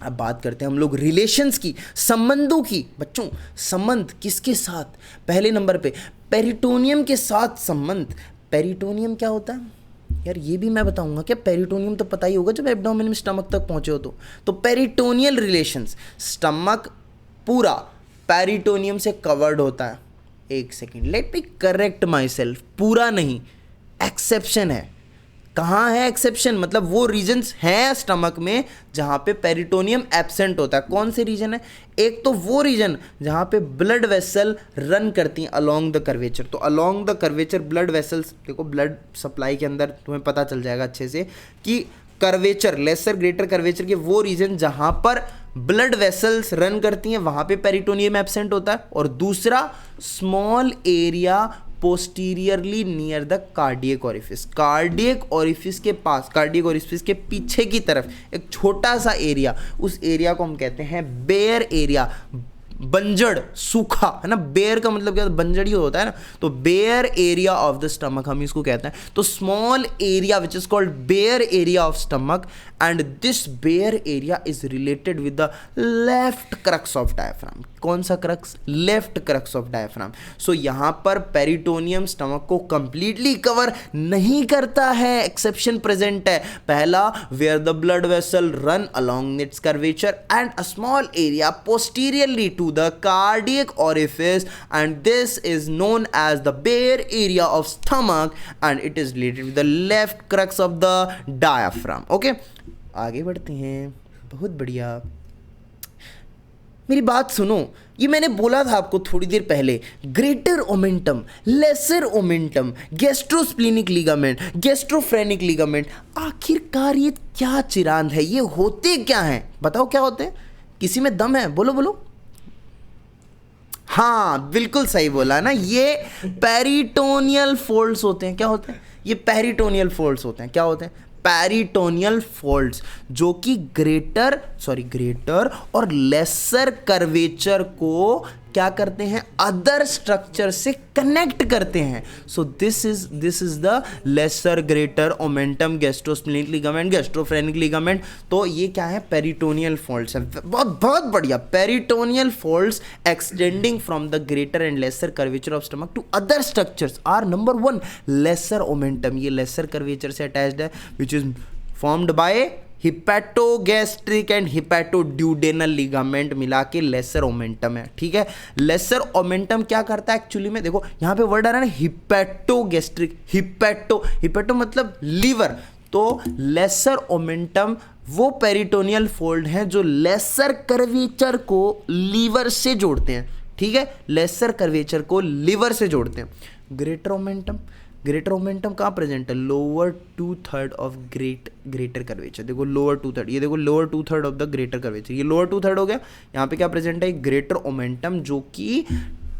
[SPEAKER 1] अब बात करते हैं हम लोग रिलेशंस की, संबंधों की। बच्चों संबंध किसके साथ, पहले नंबर पे पेरिटोनियम के साथ संबंध। पेरिटोनियम क्या होता है यार, ये भी मैं बताऊंगा क्या, पेरिटोनियम तो पता ही होगा जब एब्डोमेन में स्टमक तक पहुंचे हो तो पेरिटोनियल रिलेशंस, स्टमक पूरा पेरिटोनियम से कवर्ड होता है। एक second, let me correct my self, पूरा नहीं, एक्सेप्शन है। कहाँ है एक्सेप्शन, मतलब वो रीजन्स हैं स्टमक में जहाँ पे पेरिटोनियम एब्सेंट होता है। कौन से रीजन है, एक तो वो रीजन जहाँ पे ब्लड वेसल रन करती हैं अलोंग द कर्वेचर, तो along the curvature blood vessels, देखो ब्लड सप्लाई के अंदर तुम्हें पता चल जाएगा अच्छे से कि कर्वेचर, लेसर ग्रेटर कर्वेचर के वो रीजन जहाँ पर ब्लड वेसल्स रन करती हैं वहाँ पे पेरिटोनियम एब्सेंट होता है। और दूसरा small area posteriorly near the cardiac orifice, cardiac orifice के पास, कार्डियक ओरिफिस के पीछे की तरफ एक छोटा सा एरिया, उस एरिया को हम कहते हैं बेयर एरिया, बंजड़, सूखा, है ना। बेयर का मतलब क्या, बंजड़ ही होता है ना, तो bare area of the stomach हम इसको कहते हैं। तो small area which is called bare area of stomach, and this bare area is related with the left crux of diaphragm. कौन सा crux, left crux of diaphragm. So यहाँ पर peritoneum stomach को कंप्लीटली कवर नहीं करता है, exception present है। पहला, where the blood vessel run along its curvature and a small area posteriorly to the cardiac orifice, and this is known as the bare area of stomach, and it is related with the left crux of the diaphragm. Okay, आगे बढ़ते हैं, बहुत बढ़िया। मेरी बात सुनो, ये मैंने बोला था आपको थोड़ी देर पहले, greater omentum, lesser omentum, gastrosplenic ligament, gastrophrenic ligament, आखिरकार ये क्या चिरांद है, ये होते क्या हैं, बताओ क्या होते हैं, किसी में दम है, बोलो बोलो। हाँ बिल्कुल सही बोला ना, ये पेरिटोनियल फोल्ड्स होते हैं। क्या होते हैं ये, पेरिटोनियल फोल्ड्स होते हैं। क्या होते हैं, पेरिटोनियल फोल्ड्स, जो कि ग्रेटर और लेसर कर्वेचर को क्या करते हैं, अदर स्ट्रक्चर से कनेक्ट करते हैं. So this is the lesser, greater, omentum, gastrosplenic ligament, gastrophrenic ligament. तो ये क्या है, पेरिटोनियल फोल्ड्स है. बहुत बढ़िया. Peritoneal folds extending from the greater and lesser curvature of stomach to other structures are number 1 lesser omentum. ये lesser curvature से attached है, which is formed by hepatogastric and hepatoduodenal ligament मिला के lesser omentum है. ठीक है, lesser omentum क्या करता है एक्चुअली में, देखो यहाँ पे वर्ड आ रहा है ना, हिपैटोगैस्ट्रिक. हिपैटो मतलब लीवर. तो लेसर ओमेंटम वो पेरिटोनियल फोल्ड हैं जो लेसर कर्वेचर को लीवर से जोड़ते हैं. ठीक है, लेसर कर्वेचर को लीवर से जोड़ते हैं. ग्रेटर ओमेंटम कहाँ प्रेजेंट है, लोअर 2/3 ऑफ ग्रेटर कर्वेचर. देखो लोअर 2/3, ये देखो lower 2/3 of the greater curvature, ये लोअर 2/3 हो गया. यहाँ पे क्या प्रेजेंट है, ग्रेटर ओमेंटम, जो कि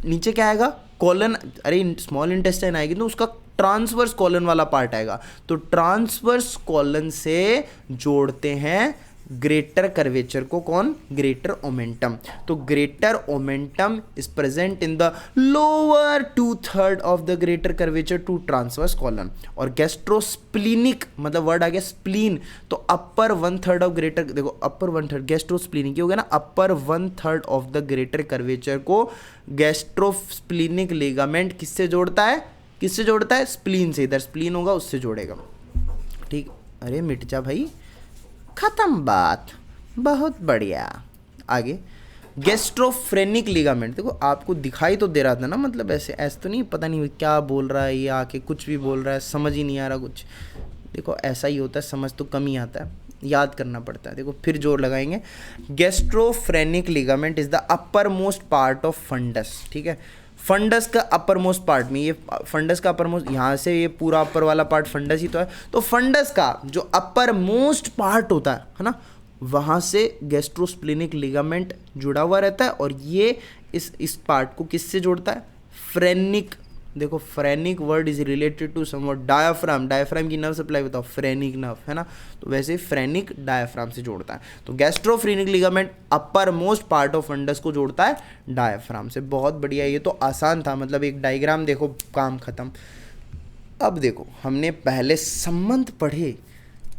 [SPEAKER 1] नीचे क्या आएगा, कॉलन, अरे स्मॉल इंटेस्टाइन आएगी तो उसका ट्रांसवर्स कॉलन वाला पार्ट आएगा. तो ट्रांसवर्स कॉलन से जोड़ते हैं ग्रेटर कर्वेचर को, कौन, ग्रेटर ओमेंटम. तो greater omentum is present in the lower 2/3 of the greater curvature to transverse colon. और गैस्ट्रोस्प्लीनिक मतलब वर्ड आ गया स्प्लीन, तो अपर 1/3 ऑफ ग्रेटर, देखो अपर 1/3 गैस्ट्रोस्प्लीनिक हो गया ना, अपर 1/3 ऑफ द ग्रेटर कर्वेचर को गैस्ट्रोस्प्लीनिक लिगामेंट किससे जोड़ता है, स्प्लीन से. इधर स्प्लीन होगा उससे जोड़ेगा. ठीक, अरे मिट जा भाई, खत्म बात. बहुत बढ़िया. आगे गैस्ट्रोफ्रेनिक लिगामेंट. देखो आपको दिखाई तो दे रहा था ना, मतलब ऐसे तो नहीं, पता नहीं क्या बोल रहा है ये आके, कुछ भी बोल रहा है, समझ ही नहीं आ रहा कुछ. देखो ऐसा ही होता है, समझ तो कम ही आता है, याद करना पड़ता है. देखो फिर जोर लगाएंगे. Gastrophrenic ligament is the upper most part of fundus. ठीक है, फंडस का अपर मोस्ट पार्ट में, ये फंडस का अपर मोस्ट, यहाँ से ये पूरा अपर वाला पार्ट फंडस ही तो है. तो फंडस का जो अपर मोस्ट पार्ट होता है ना, वहाँ से गैस्ट्रोस्प्लेनिक लिगामेंट जुड़ा हुआ रहता है. और ये इस पार्ट को किससे जोड़ता है, फ्रेनिक. देखो phrenic word is related to somewhat diaphragm की नर्व सप्लाई बताओ, फ्रेनिक नर्व है ना, तो वैसे फ्रेनिक डायाफ्राम से जोड़ता है. तो gastrophrenic ligament upper most part of fundus को जोड़ता है डायाफ्राम से. बहुत बढ़िया, ये तो आसान था, मतलब एक डायग्राम देखो, काम खत्म. अब देखो हमने पहले संबंध पढ़े,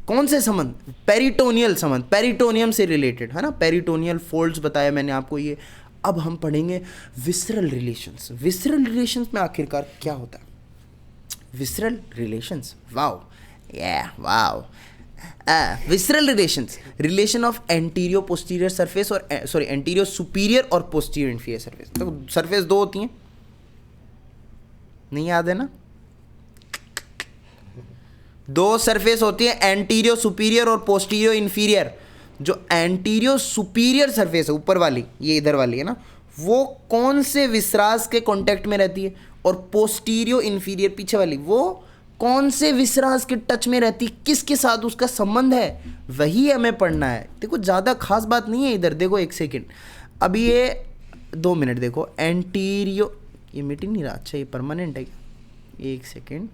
[SPEAKER 1] कौन से संबंध, पेरिटोनियल संबंध, पेरिटोनियम से रिलेटेड है ना, पेरिटोनियल फोल्ड्स बताया मैंने आपको ये. अब हम पढ़ेंगे विसरल रिलेशंस. विसरल रिलेशंस में आखिरकार क्या होता है, visceral relations, wow visceral relation of anterior posterior surface और एंटीरियो सुपीरियर और पोस्टीरियर इन्फीरियर सरफेस. तो सरफेस 2 होती हैं, नहीं याद है ना, 2 सरफेस होती है, एंटीरियो सुपीरियर और पोस्टीरियो इन्फीरियर. जो एंटीरियो सुपीरियर सरफेस है ऊपर वाली, ये इधर वाली है ना, वो कौन से विसरास के कांटेक्ट में रहती है, और पोस्टीरियो इन्फीरियर पीछे वाली वो कौन से विसरास के टच में रहती, किसके साथ उसका संबंध है, वही हमें पढ़ना है. देखो ज़्यादा खास बात नहीं है इधर. देखो एक सेकेंड, अभी ये 2 मिनट देखो, एंटीरियो, ये मिट नहीं रहा, अच्छा ये परमानेंट है क्या, एक सेकेंड,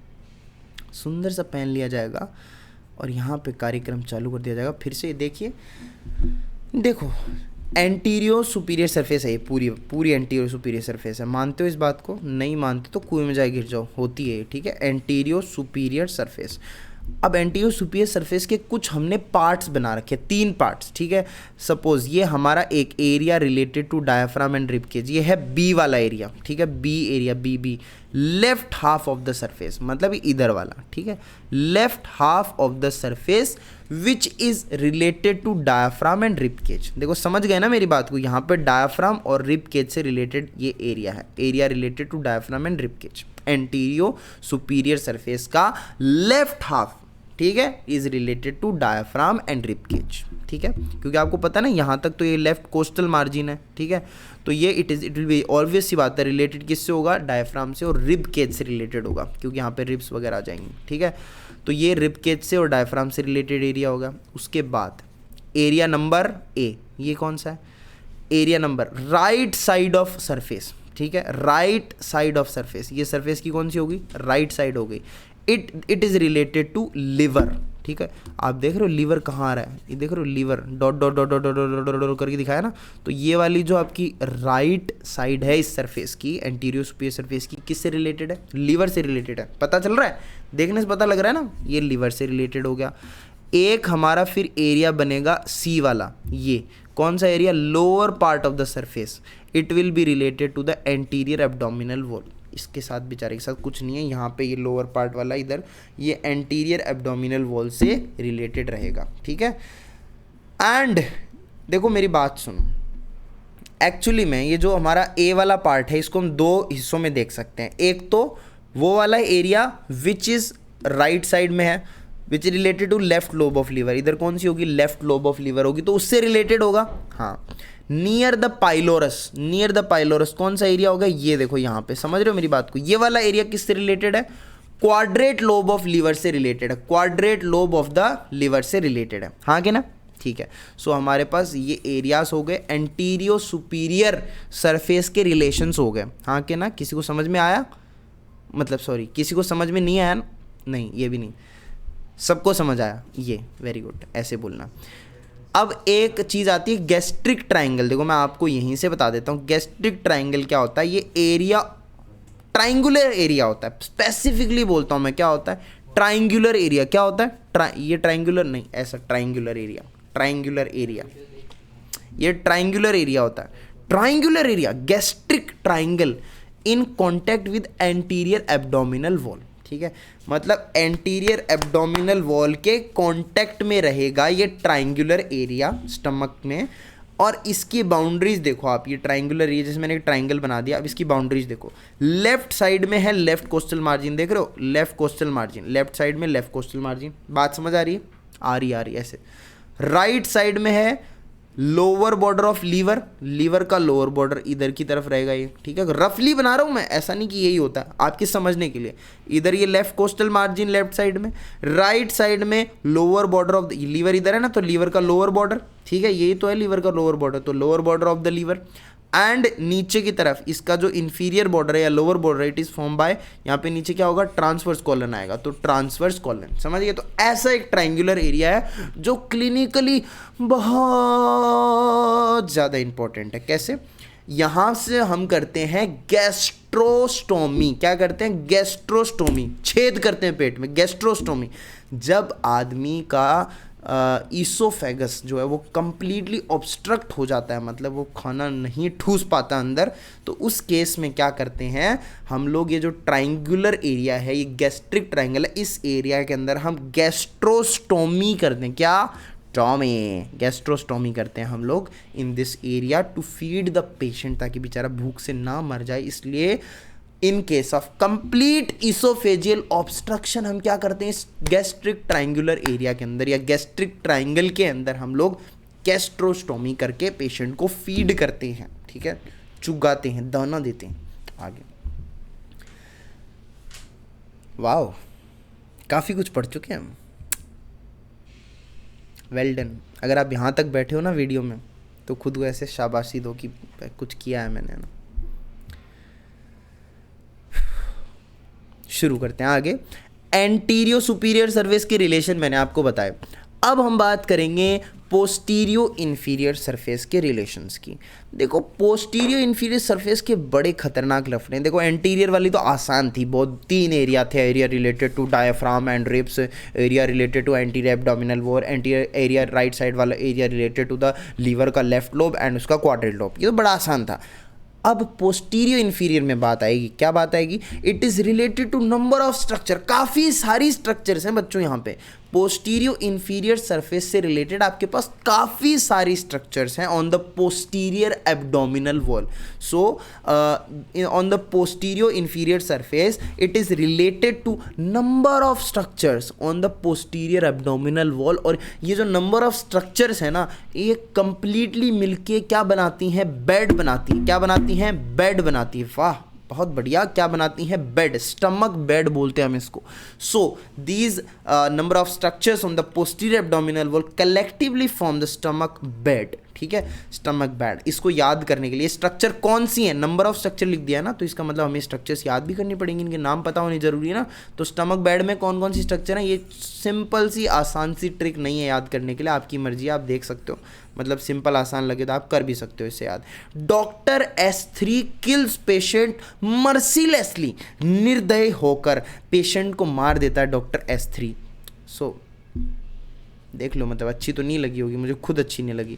[SPEAKER 1] सुंदर सा पेन लिया जाएगा और यहाँ पे कार्यक्रम चालू कर दिया जाएगा. फिर से देखिए, देखो एंटीरियो सुपीरियर सरफेस है, ये पूरी एंटीरियो सुपीरियर सरफेस है. मानते हो इस बात को, नहीं मानते तो कुएं में जाए गिर जाओ, होती है. ठीक है, एंटीरियो सुपीरियर सरफेस. अब एंटीरियो सुपीरियर सरफेस के कुछ हमने पार्ट्स बना रखे, 3 पार्ट्स. ठीक है, सपोज ये हमारा एक area related to diaphragm and rib cage, ये है बी वाला एरिया. ठीक है, B area, B left half of the surface, मतलब इधर वाला. ठीक है, left half of the surface which is related to diaphragm and rib cage. देखो समझ गए ना मेरी बात को, यहाँ पे डायाफ्राम और रिब केज से रिलेटेड ये एरिया है, area related to diaphragm and rib cage. Anterior superior surface का लेफ्ट हाफ, ठीक है, is related to diaphragm and rib cage. ठीक है, क्योंकि आपको पता ना यहाँ तक तो ये लेफ्ट कोस्टल मार्जिन है. ठीक है, तो ये इट विल बी ऑब्वियस सी बात है, रिलेटेड किससे होगा, डायाफ्राम से और रिब केज से रिलेटेड होगा, क्योंकि यहाँ पे रिब्स वगैरह आ जाएंगे. ठीक है, तो ये रिब केज से और डायाफ्राम से रिलेटेड एरिया होगा. उसके बाद एरिया नंबर ए, ये कौन सा है, area number right side of surface. ठीक है, राइट साइड ऑफ सरफेस, ये सरफेस की कौन सी होगी, राइट साइड हो गई. It is related to liver. ठीक है। आप देख रहे हो लीवर कहाँ आ रहा है, ये देख रहे हो liver dot dot dot dot dot dot dot dot करके दिखाया ना। तो ये वाली जो आपकी राइट साइड है इस सरफेस की, एंटीरियर सुपीरियर सरफेस की, किससे रिलेटेड है? लीवर से रिलेटेड है। पता चल रहा है, देखने से पता लग रहा है ना, ये लीवर से रिलेटेड हो गया। एक हमारा फिर एरिया बनेगा सी वाला, ये कौन सा एरिया? Lower part of the surface, it will be related to the anterior abdominal wall. इसके साथ बेचारे के साथ कुछ नहीं है, यहाँ पे ये लोअर पार्ट वाला इधर ये एंटीरियर एब्डोमिनल वॉल से रिलेटेड रहेगा, ठीक है। एंड देखो मेरी बात सुनो, एक्चुअली में ये जो हमारा ए वाला पार्ट है इसको हम दो हिस्सों में देख सकते हैं। एक तो वो वाला area which is right side में है, which is related to left lobe of liver. इधर कौन सी होगी? लेफ्ट लोब ऑफ लीवर होगी, तो उससे रिलेटेड होगा। हाँ, near the pylorus, near the pylorus कौन सा एरिया होगा? ये देखो यहाँ पे, समझ रहे हो मेरी बात को? ये वाला एरिया किससे रिलेटेड है? क्वाड्रेट लोब ऑफ लीवर से रिलेटेड है, quadrate lobe of the liver से रिलेटेड है, हाँ कि ना? ठीक है। सो हमारे पास ये एरियाज हो गए एंटीरियो सुपीरियर सरफेस के रिलेशंस हो गए, हाँ कि ना? किसी को समझ में आया? मतलब सॉरी, किसी को समझ में नहीं आया ना? नहीं, ये भी नहीं, सबको समझ आया, ये वेरी गुड, ऐसे बोलना। अब एक चीज़ आती है गैस्ट्रिक ट्राइंगल। देखो मैं आपको यहीं से बता देता हूँ गैस्ट्रिक ट्राइंगल क्या होता है। ये एरिया ट्राइंगुलर एरिया होता है, स्पेसिफिकली बोलता हूँ मैं, क्या होता है? Triangular area. क्या होता है? ये ट्राइंगुलर नहीं, ऐसा ट्राइंगुलर एरिया, ट्राइंगुलर एरिया, ये ट्राइंगुलर एरिया होता है। Triangular area, gastric triangle in contact with anterior abdominal wall, ठीक है। मतलब एंटीरियर एब्डोमिनल वॉल के कांटेक्ट में रहेगा ये ट्राइंगुलर एरिया स्टमक में। और इसकी बाउंड्रीज देखो आप, ये ट्राइंगुलर एरिया, जैसे मैंने एक ट्राइंगल बना दिया, अब इसकी बाउंड्रीज देखो। लेफ्ट साइड में है लेफ्ट कोस्टल मार्जिन, देख रहे हो? Left costal margin, left side में लेफ्ट कोस्टल मार्जिन। बात समझ आ रही है? आ रही ऐसे। राइट साइड में है lower border of liver, liver का लोअर बॉर्डर इधर की तरफ रहेगा ये, ठीक है। रफली बना रहा हूँ मैं, ऐसा नहीं कि यही होता है, आपके समझने के लिए। इधर ये left costal margin left side में, राइट साइड में lower border of the liver इधर है ना, तो लीवर का लोअर बॉर्डर, ठीक है, यही तो है लीवर का लोअर बॉर्डर, तो lower border of the liver. And नीचे की तरफ इसका जो इंफीरियर बॉर्डर है या lower border, it is form by, यहाँ पे नीचे क्या होगा? ट्रांसवर्स कॉलन आएगा, तो ट्रांसवर्स कॉलन, समझिए। तो ऐसा एक ट्राइंगुलर एरिया है जो क्लिनिकली बहुत ज़्यादा इंपॉर्टेंट है। कैसे? यहाँ से हम करते हैं गैस्ट्रोस्टोमी। क्या करते हैं? गैस्ट्रोस्टोमी, छेद करते हैं पेट में, गैस्ट्रोस्टोमी। जब आदमी का ईसोफेगस जो है वो कंप्लीटली ऑब्स्ट्रक्ट हो जाता है, मतलब वो खाना नहीं ठूस पाता अंदर, तो उस केस में क्या करते हैं हम लोग? ये जो ट्राइंगुलर एरिया है, ये गैस्ट्रिक ट्राइंगल है, इस एरिया के अंदर हम गैस्ट्रोस्टोमी करते हैं। क्या? टॉमी, गैस्ट्रोस्टोमी करते हैं हम लोग in this area to feed the patient, ताकि बेचारा भूख से ना मर जाए। इसलिए in case of complete esophageal obstruction हम क्या करते हैं? इस गैस्ट्रिक ट्राइंगुलर एरिया के अंदर या गैस्ट्रिक ट्राइंगल के अंदर हम लोग गैस्ट्रोस्टोमी करके पेशेंट को फीड करते हैं, ठीक है, चुगाते हैं, दाना देते हैं। आगे, वाओ, काफ़ी कुछ पढ़ चुके हैं हम, वेल डन। अगर आप यहाँ तक बैठे हो ना वीडियो में, तो खुद को ऐसे शाबाशी दो कि कुछ किया है मैंने ना। शुरू करते हैं आगे। एंटीरियो सुपीरियर सरफेस के रिलेशन मैंने आपको बताया। अब हम बात करेंगे पोस्टीरियो इन्फीरियर सरफेस के रिलेशंस की। देखो पोस्टीरियो इन्फीरियर सरफेस के बड़े खतरनाक लफड़े हैं। देखो एंटीरियर वाली तो आसान थी बहुत, 3 एरिया थे, area related to diaphragm and ribs, area related to anterior abdominal wall, anterior area right side वाला area related to the liver का लेफ्ट लोब एंड उसका क्वाड्रेट लोब। ये तो बड़ा आसान था। अब पोस्टीरियो इन्फीरियर में बात आएगी। क्या बात आएगी? It is related to number of structure. काफ़ी सारी स्ट्रक्चर्स हैं बच्चों यहाँ पे। पोस्टीरियो इन्फीरियर सरफेस से रिलेटेड आपके पास काफ़ी सारी स्ट्रक्चर्स हैं on the posterior abdominal wall. So on the postero inferior surface it is related to number of structures on the posterior abdominal wall. और ये जो नंबर ऑफ स्ट्रक्चर्स है ना, ये कंप्लीटली मिलके क्या बनाती हैं? बेड बनाती हैं। क्या बनाती हैं? बेड बनाती है। वाह, बहुत बढ़िया। क्या बनाती हैं? बेड, स्टमक बेड बोलते हैं हम इसको। So these number of structures on the posterior abdominal wall collectively form the stomach bed. ठीक है, स्टमक बेड। इसको याद करने के लिए स्ट्रक्चर कौन सी है, नंबर ऑफ स्ट्रक्चर लिख दिया ना, तो इसका मतलब हमें स्ट्रक्चर्स याद भी करनी पड़ेंगे, इनके नाम पता होने जरूरी है ना। तो स्टमक बेड में कौन कौन सी स्ट्रक्चर है, ये सिंपल सी आसान सी ट्रिक नहीं है याद करने के लिए, आपकी मर्जी, आप देख सकते हो, मतलब सिंपल आसान लगे तो आप कर भी सकते हो इसे याद। Doctor S3 kills patient mercilessly, निर्दयी होकर पेशेंट को मार देता है डॉक्टर S3। सो देख लो, मतलब अच्छी तो नहीं लगी होगी, मुझे खुद अच्छी नहीं लगी।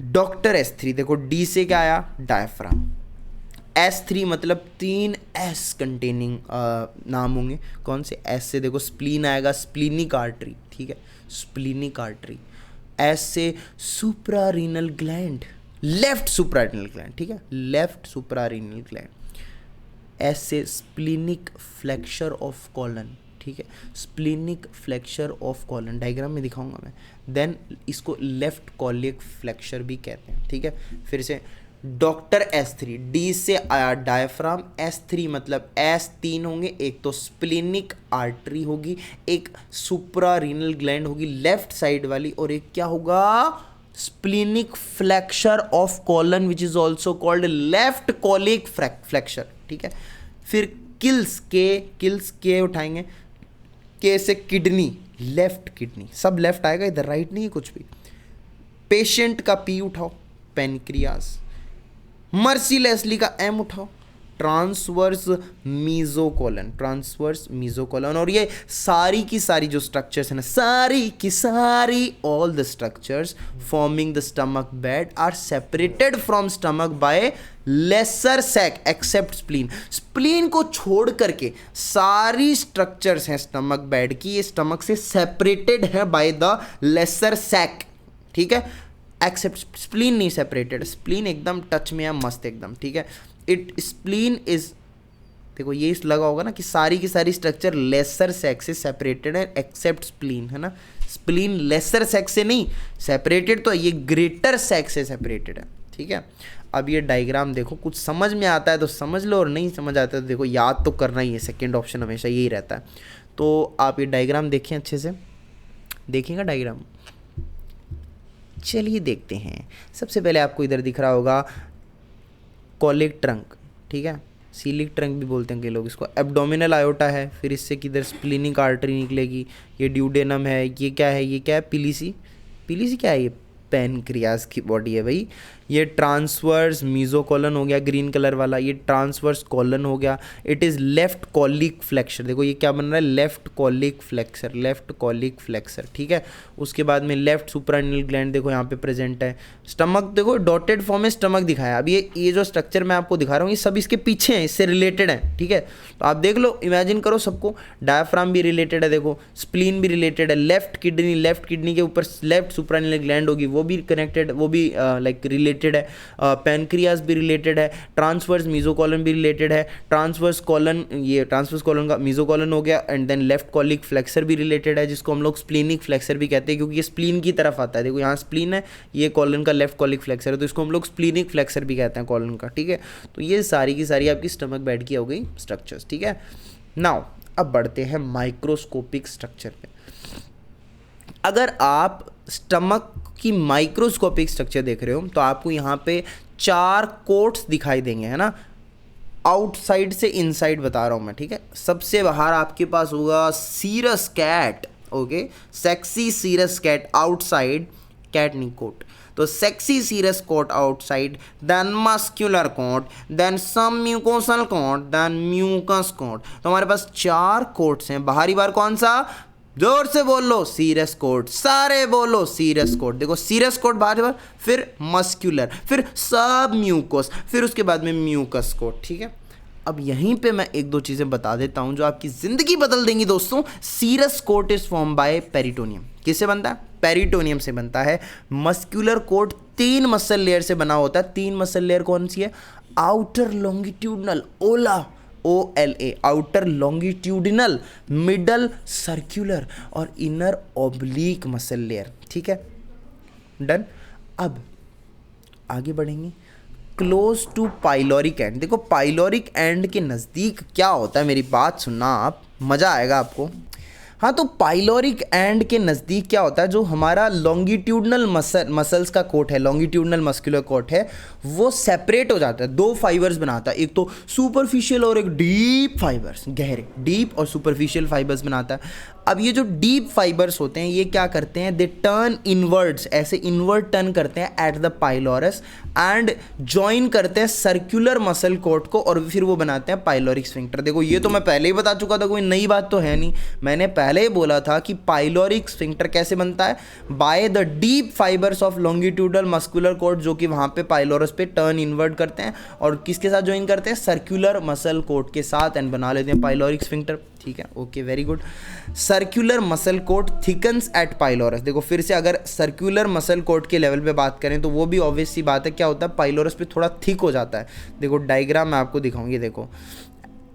[SPEAKER 1] डॉक्टर S3, देखो डी से क्या आया, डायफ्राम। S3 मतलब 3 S कंटेनिंग नाम होंगे, कौन से, S से देखो स्प्लीन आएगा, स्प्लीनिक आर्टरी, ठीक है, स्प्लीनिक आर्टरी। S से suprarenal gland, left suprarenal gland, ठीक है, लेफ्ट सुप्रारीनल ग्लैंड। S से स्प्लीनिक फ्लेक्चर ऑफ कॉलन, ठीक है, splenic flexure of colon, diagram में दिखाऊंगा मैं। देन इसको लेफ्ट कॉलिक फ्लेक्चर भी कहते हैं, ठीक है। फिर से डॉक्टर S3, डी से आया डायफ्राम, S3 मतलब S 3 होंगे, एक तो स्प्लीनिक आर्टरी होगी, एक सुप्रारीनल ग्लैंड होगी लेफ्ट साइड वाली, और एक क्या होगा, splenic flexure of colon which is also called left colic flexure, ठीक है। फिर किल्स के उठाएंगे, के से किडनी, लेफ्ट किडनी, सब लेफ्ट आएगा इधर, राइट नहीं है कुछ भी। पेशेंट का P उठाओ, पेनक्रियास। मर्सीलेसली का M उठाओ, ट्रांसवर्स मीजोकोलन, ट्रांसवर्स मीजोकोलन। और ये सारी की सारी जो स्ट्रक्चर्स है ना, सारी की सारी, all the structures forming the stomach bed are separated from stomach by lesser sac except spleen. Spleen को छोड़ करके सारी स्ट्रक्चर्स हैं स्टमक बेड की, ये स्टमक से सेपरेटेड है बाय द लेसर सैक, ठीक है, एक्सेप्ट स्प्लीन नहीं सेपरेटेड, स्प्लीन एकदम टच में है, मस्त एकदम, ठीक है। इट स्प्लीन इज, देखो ये लगा होगा ना कि सारी की सारी स्ट्रक्चर लेसर सैक से सेपरेटेड है एक्सेप्ट स्प्लीन, है ना, स्प्लीन लेसर सैक से नहीं सेपरेटेड, तो ये ग्रेटर सैक से सेपरेटेड है, ठीक है। अब ये डायग्राम देखो, कुछ समझ में आता है तो समझ लो, और नहीं समझ आता है तो देखो याद तो करना ही है, सेकेंड ऑप्शन हमेशा यही रहता है। तो आप ये डायग्राम देखें अच्छे से, देखिएगा डायग्राम, चलिए देखते हैं। सबसे पहले आपको इधर दिख रहा होगा कॉलिक ट्रंक, ठीक है, सीलिक ट्रंक भी बोलते हैं कई लोग इसको। एब्डोमिनल आयोटा है, फिर इससे किधर स्प्लीनिक आर्टरी निकलेगी, ये ड्यूडेनम है, ये क्या है, ये क्या है, पिलीसी, पिलीसी क्या है, ये पेनक्रियास की बॉडी है भाई। ये ट्रांसवर्स मीजोकोलन हो गया ग्रीन कलर वाला, ये ट्रांसवर्स कॉलन हो गया। It is left colic flexor, देखो ये क्या बन रहा है, left colic flexor, left colic flexor, ठीक है। उसके बाद में लेफ्ट सुप्रानील ग्लैंड देखो यहाँ पे प्रेजेंट है। स्टमक देखो डॉटेड फॉर्म में स्टमक दिखाया। अब ये जो स्ट्रक्चर मैं आपको दिखा रहा हूँ ये सब इसके पीछे हैं, इससे रिलेटेड है, ठीक है। तो आप देख लो, इमेजिन करो सबको, डायफ्राम भी रिलेटेड है, देखो स्प्लीन भी रिलेटेड है, लेफ्ट किडनी के ऊपर लेफ्ट सुप्रानील ग्लैंड होगी, वो भी कनेक्टेड, वो भी लाइक रिलेटेड है। पेनक्रियास भी रिलेटेड है, ट्रांसवर्स मीजोकोलन भी रिलेटेड है, ट्रांसवर्स कॉलन, ये ट्रांसवर्स कॉलन का मीजोकोलन हो गया, and then left colic flexure भी रिलेटेड है, जिसको हम लोग स्प्लीनिक फ्लेक्सर भी कहते हैं, क्योंकि ये स्प्लीन की तरफ आता है। देखो यहाँ स्प्लीन है, ये कॉलन का लेफ्ट कॉलिक फ्लेक्सर है, तो इसको हम लोग स्प्लीनिक फ्लेक्सर भी कहते हैं कॉलन का, ठीक है। तो ये सारी की सारी आपकी स्टमक बेड की हो गई स्ट्रक्चर्स, ठीक है। नाउ अब बढ़ते हैं माइक्रोस्कोपिक स्ट्रक्चर पे। अगर आप स्टमक की माइक्रोस्कोपिक स्ट्रक्चर देख रहे हो तो आपको यहाँ पे 4 कोट्स दिखाई देंगे, है ना, आउटसाइड से इनसाइड बता रहा हूँ मैं, ठीक है। सबसे बाहर आपके पास होगा serous cat, okay, sexy serous cat outside, cat नहीं कोट, तो sexy serous coat outside, then muscular coat, then some mucosal coat, then mucus coat. तो हमारे पास 4 कोट्स हैं। बाहरी बार कौन सा, जोर से बोल लो, सीरस कोट, सारे बोलो सीरस कोट। देखो सीरस कोट बार बार, फिर मस्क्यूलर, फिर सब म्यूकोस, फिर उसके बाद में म्यूकस कोट, ठीक है। अब यहीं पे मैं एक दो चीज़ें बता देता हूं जो आपकी ज़िंदगी बदल देंगी दोस्तों। Serous coat is form by peritoneum. किससे बनता है, पेरिटोनियम से बनता है। मस्क्यूलर कोट 3 मसल लेयर से बना होता है। 3 मसल लेयर कौन सी है, आउटर लॉन्गिट्यूडनल, ओला, OLA, outer longitudinal, middle circular और इनर ऑब्लिक मसल लेयर, ठीक है, डन। अब आगे बढ़ेंगे, क्लोज टू पाइलोरिक एंड। देखो पाइलोरिक एंड के नज़दीक क्या होता है, मेरी बात सुनना आप, मज़ा आएगा आपको। हाँ, तो पाइलोरिक एंड के नज़दीक क्या होता है, जो हमारा लॉन्गिट्यूडनल मसल्स का कोट है, लॉन्गिट्यूडनल मस्कुलर कोट है, वो सेपरेट हो जाता है, दो फाइबर्स बनाता है, एक तो सुपरफिशियल और एक डीप फाइबर्स, गहरे डीप और सुपरफिशियल फाइबर्स बनाता है। अब ये जो डीप फाइबर्स होते हैं ये क्या करते हैं, दे टर्न इनवर्ड्स, ऐसे इनवर्ड टर्न करते हैं at the pylorus and join करते हैं सर्कुलर मसल कोट को, और फिर वो बनाते हैं पाइलोरिक स्फिंक्टर। देखो ये तो मैं पहले ही बता चुका था, कोई नई बात तो है नहीं। मैंने पहले ही बोला था कि पाइलोरिक स्फिंक्टर कैसे बनता है, by the deep fibres of longitudinal muscular coat, जो कि वहाँ पे पाइलोरस पे टर्न इनवर्ड करते हैं और किसके साथ ज्वाइन करते हैं, सर्कुलर मसल कोट के साथ, एंड बना लेते हैं पाइलोरिक स्फिंक्टर। ठीक है, okay, very good. Circular muscle coat thickens at pylorus. देखो फिर से अगर सर्कुलर मसल कोट के लेवल पे बात करें तो वो भी ऑब्वियस सी बात है, क्या होता है, पाइलोरस पे थोड़ा थिक हो जाता है। देखो डायग्राम मैं आपको दिखाऊंगी, ये देखो